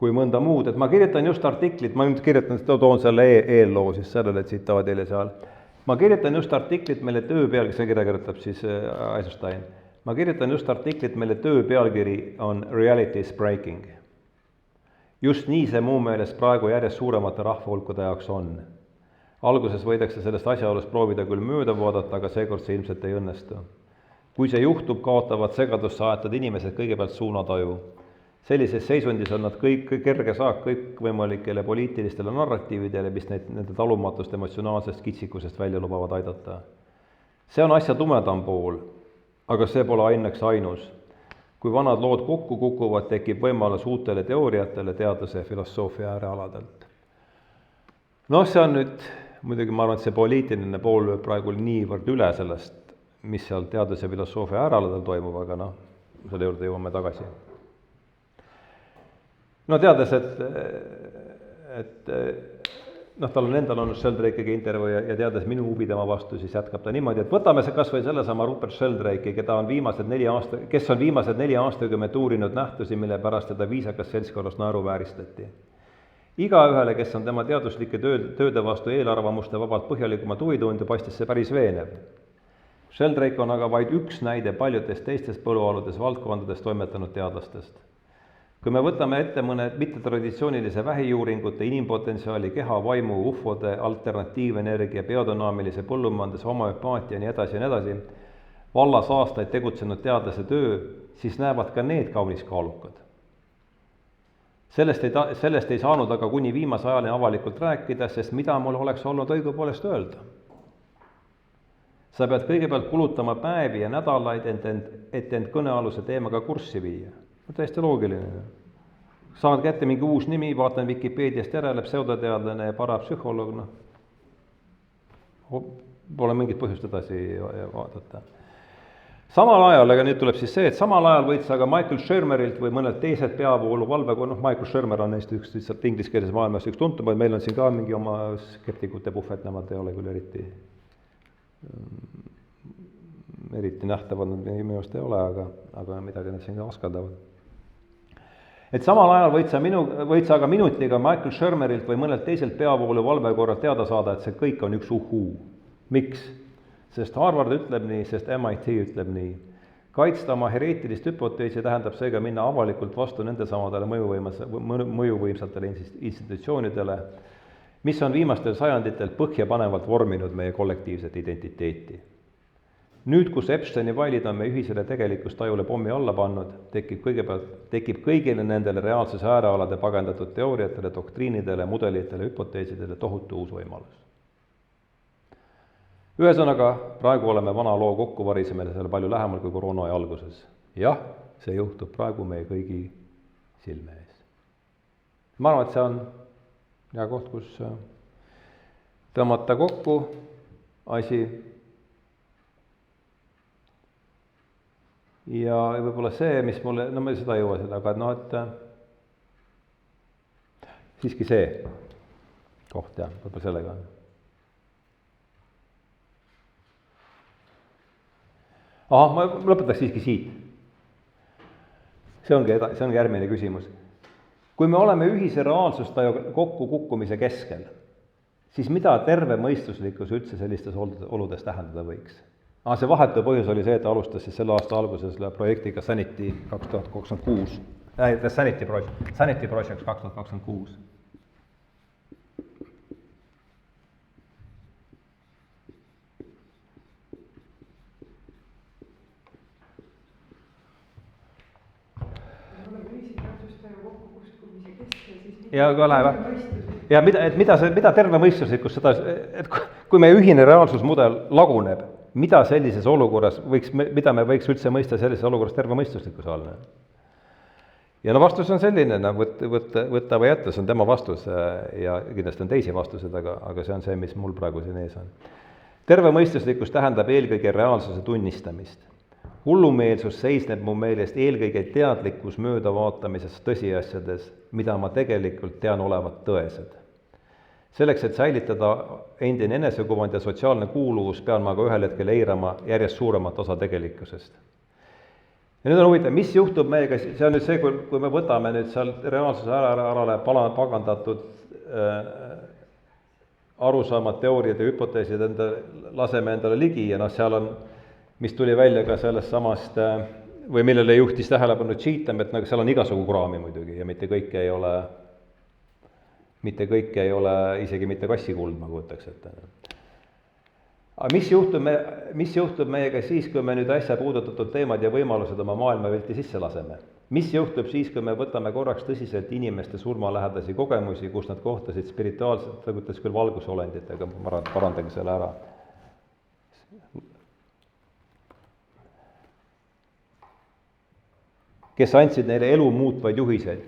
kui mõnda muud. Et ma kirjutan just artiklit, ma toon selle eelloo siis sellele tsitaadile seal. Ma kirjutan just artiklit, mille töö pealkiri, see kirjutab siis Eisenstein, ma kirjutan just artiklit, mille töö pealkiri on Reality is Breaking. Just nii see muu meelest praegu järjest suuremate rahvahulkude jaoks on. Alguses võidakse sellest asjaolust proovida küll mööda vaadata, aga seekord see ilmselt ei õnnestu. Kui see juhtub, kaotavad segadusse aetud inimesed kõigepealt suunataju. Sellises seisundis on nad kerge saak kõikvõimalikele poliitilistele narratiividele, mis nende talumatust emotsionaalsest kitsikusest välja lubavad aidata. See on asja tumedam pool, aga see pole ainus. Kui vanad lood kokku kukuvad, tekib võimalus uutele teooriatele teaduse ja filosoofia äärealadelt. See on nüüd, muidugi ma arvan, et see poliitiline pool praegu niivõrd üle sellest, mis seal teaduse ja filosoofia äärealadel toimub, aga selle juurde jõuame tagasi. Teades, et tal on endal olnud Sheldrake'iga intervjuu ja teades minu huvi tema vastu, siis jätkab ta niimoodi, et võtame see kas või sellesama Rupert Sheldrake'i, kes on viimased 4 aastakümmet uurinud nähtusi, mille pärast teda viisakas seltskonnas naeruvääristati. Igaühele, kes on tema teaduslike tööde vastu eelarvamuste vabalt põhjalikumat huvi tundnud, paistis see päris veenev. Sheldrake on aga vaid üks näide paljudest teistest põlualudes valdkondades toimetanud teadlastest. Kui me võtame ette mõned mittetraditsioonilise vähijuuringute, inimpotentsiaali, keha, vaimu, ufode, alternatiivenergia, biodünaamilise põllumajanduse, homoöpaatia ja nii edasi, vallas aastaid tegutsenud teadlase töö, siis näevad ka need kaunis kaalukad. Sellest ei saanud aga kuni viimase ajani avalikult rääkida, sest mida mul oleks olnud õigupoolest öelda. Sa pead kõigepealt kulutama päevi ja nädalaid, et end kõnealuse teemaga kurssi viia. Täiesti loogiline. Saad kätte mingi uus nimi, vaatan Wikipeediast järele, pseudoteadlane ja parapsühholoog. Pole mingit põhjust edasi vaadata. Samal ajal, aga nüüd tuleb siis see, et samal ajal võid sa ka Michael Shermerilt või mõnelt teiselt peavoolu valvekonnas, Michael Shermer on neist üks lihtsalt ingliskeelses maailmas üks tuntumaid, meil on siin ka mingi oma skeptikute puhvet, nemad ei ole küll eriti nähtavad, nad minu arust ei ole, aga midagi nad siin ka oskaldavad. Et samal ajal võid sa aga minutiga Michael Shermerilt või mõnelt teiselt peavoolu valvekorral teada saada, et see kõik on üks uhuu. Miks? Sest Harvard ütleb nii, sest MIT ütleb nii. Kaitsta oma hereetilist hüpoteesi tähendab seega minna avalikult vastu nende samadele mõjuvõimsatele institutsioonidele, mis on viimastel sajanditel põhjapanevalt vorminud meie kollektiivset identiteeti. Nüüd, kus Epsteini failid on meie ühisele tegelikkust tajule pommi alla pannud, tekib kõigile nendele reaalsuse äärealade pagendatud teooriatele, doktriinidele, mudelitele, hüpoteesidele tohutu uus võimalus. Ühesõnaga, praegu oleme vana loo kokkuvarisemisele palju lähemal kui koroona alguses. Jah, see juhtub praegu meie kõigi silme ees. Ma arvan, et see on hea koht, kus tõmmata kokku asi. Ja võib-olla see, mis mulle, no ma seda ei jõua seda, aga et siiski see koht, jah, võib-olla sellega on. Ma lõpetaks siiski siit. See ongi järgmine küsimus. Kui me oleme ühise reaalsustaju kokkukukkumise keskel, siis mida terve mõistuslikkus üldse sellistes oludes tähendada võiks? See vahetu põhjus oli see, et alustas siis selle aasta alguses projektiga Sanity 2026. Sanity Project 2026. Ja ka läheb. Ja mida terve mõistuslikkus seda, et kui meie ühine reaalsusmudel laguneb, mida sellises olukorras mida me võiks üldse mõista sellises olukorras terve mõistuslikkuse all? Ja vastus on selline, võtta või jätta, see on tema vastus ja kindlasti on teisi vastused, aga see on see, mis mul praegu siin ees on. Terve mõistuslikkus tähendab eelkõige reaalsuse tunnistamist. Hullumeelsus seisneb mu meelest eelkõige teadlikkus möödavaatamises tõsiasjades, mida ma tegelikult tean olevat tõesed. Selleks, et säilitada endine enesekuvand ja sotsiaalne kuuluvus, pean ma ka ühel hetkel eirama järjest suuremat osa tegelikkusest. Ja nüüd on huvitav, mis juhtub meiega, see on nüüd see, kui me võtame nüüd seal reaalsuse ärale pagandatud arusaamad, teooriad ja hüpoteesid laseme endale ligi ja seal on, mis tuli välja ka sellest samast, või millele juhtis tähelepanu Cheatham, et seal on igasugu kraami muidugi ja mitte kõik ei ole isegi mitte kassikuld, ma kujutaks ette. Aga mis juhtub meiega siis, kui me nüüd äsja puudutatud teemad ja võimalused oma maailmavilti sisse laseme? Mis juhtub siis, kui me võtame korraks tõsiselt inimeste surmalähedasi kogemusi, kus nad kohtasid spirituaalselt, ta ütles küll valgusolenditega, parandage selle ära. Kes andsid neile elu muutvaid juhiseid.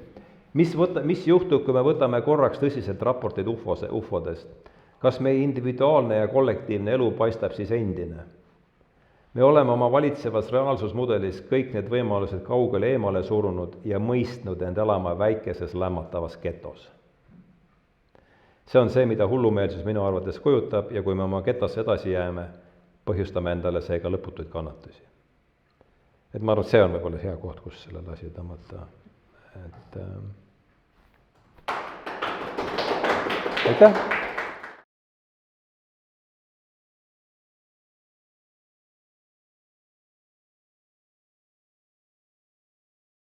Mis juhtub, kui me võtame korraks tõsiselt raporteid ufodest? Kas meie individuaalne ja kollektiivne elu paistab siis endine? Me oleme oma valitsevas reaalsusmudelis kõik need võimalused kaugele eemale surunud ja mõistnud end elama väikeses lämmatavas getos. See on see, mida hullumeelsus minu arvates kujutab ja kui me oma getosse edasi jääme, põhjustame endale seega lõputuid kannatusi. Et ma arvan, et see on võib-olla hea koht, kus sellele asi tõmmata. Aitäh!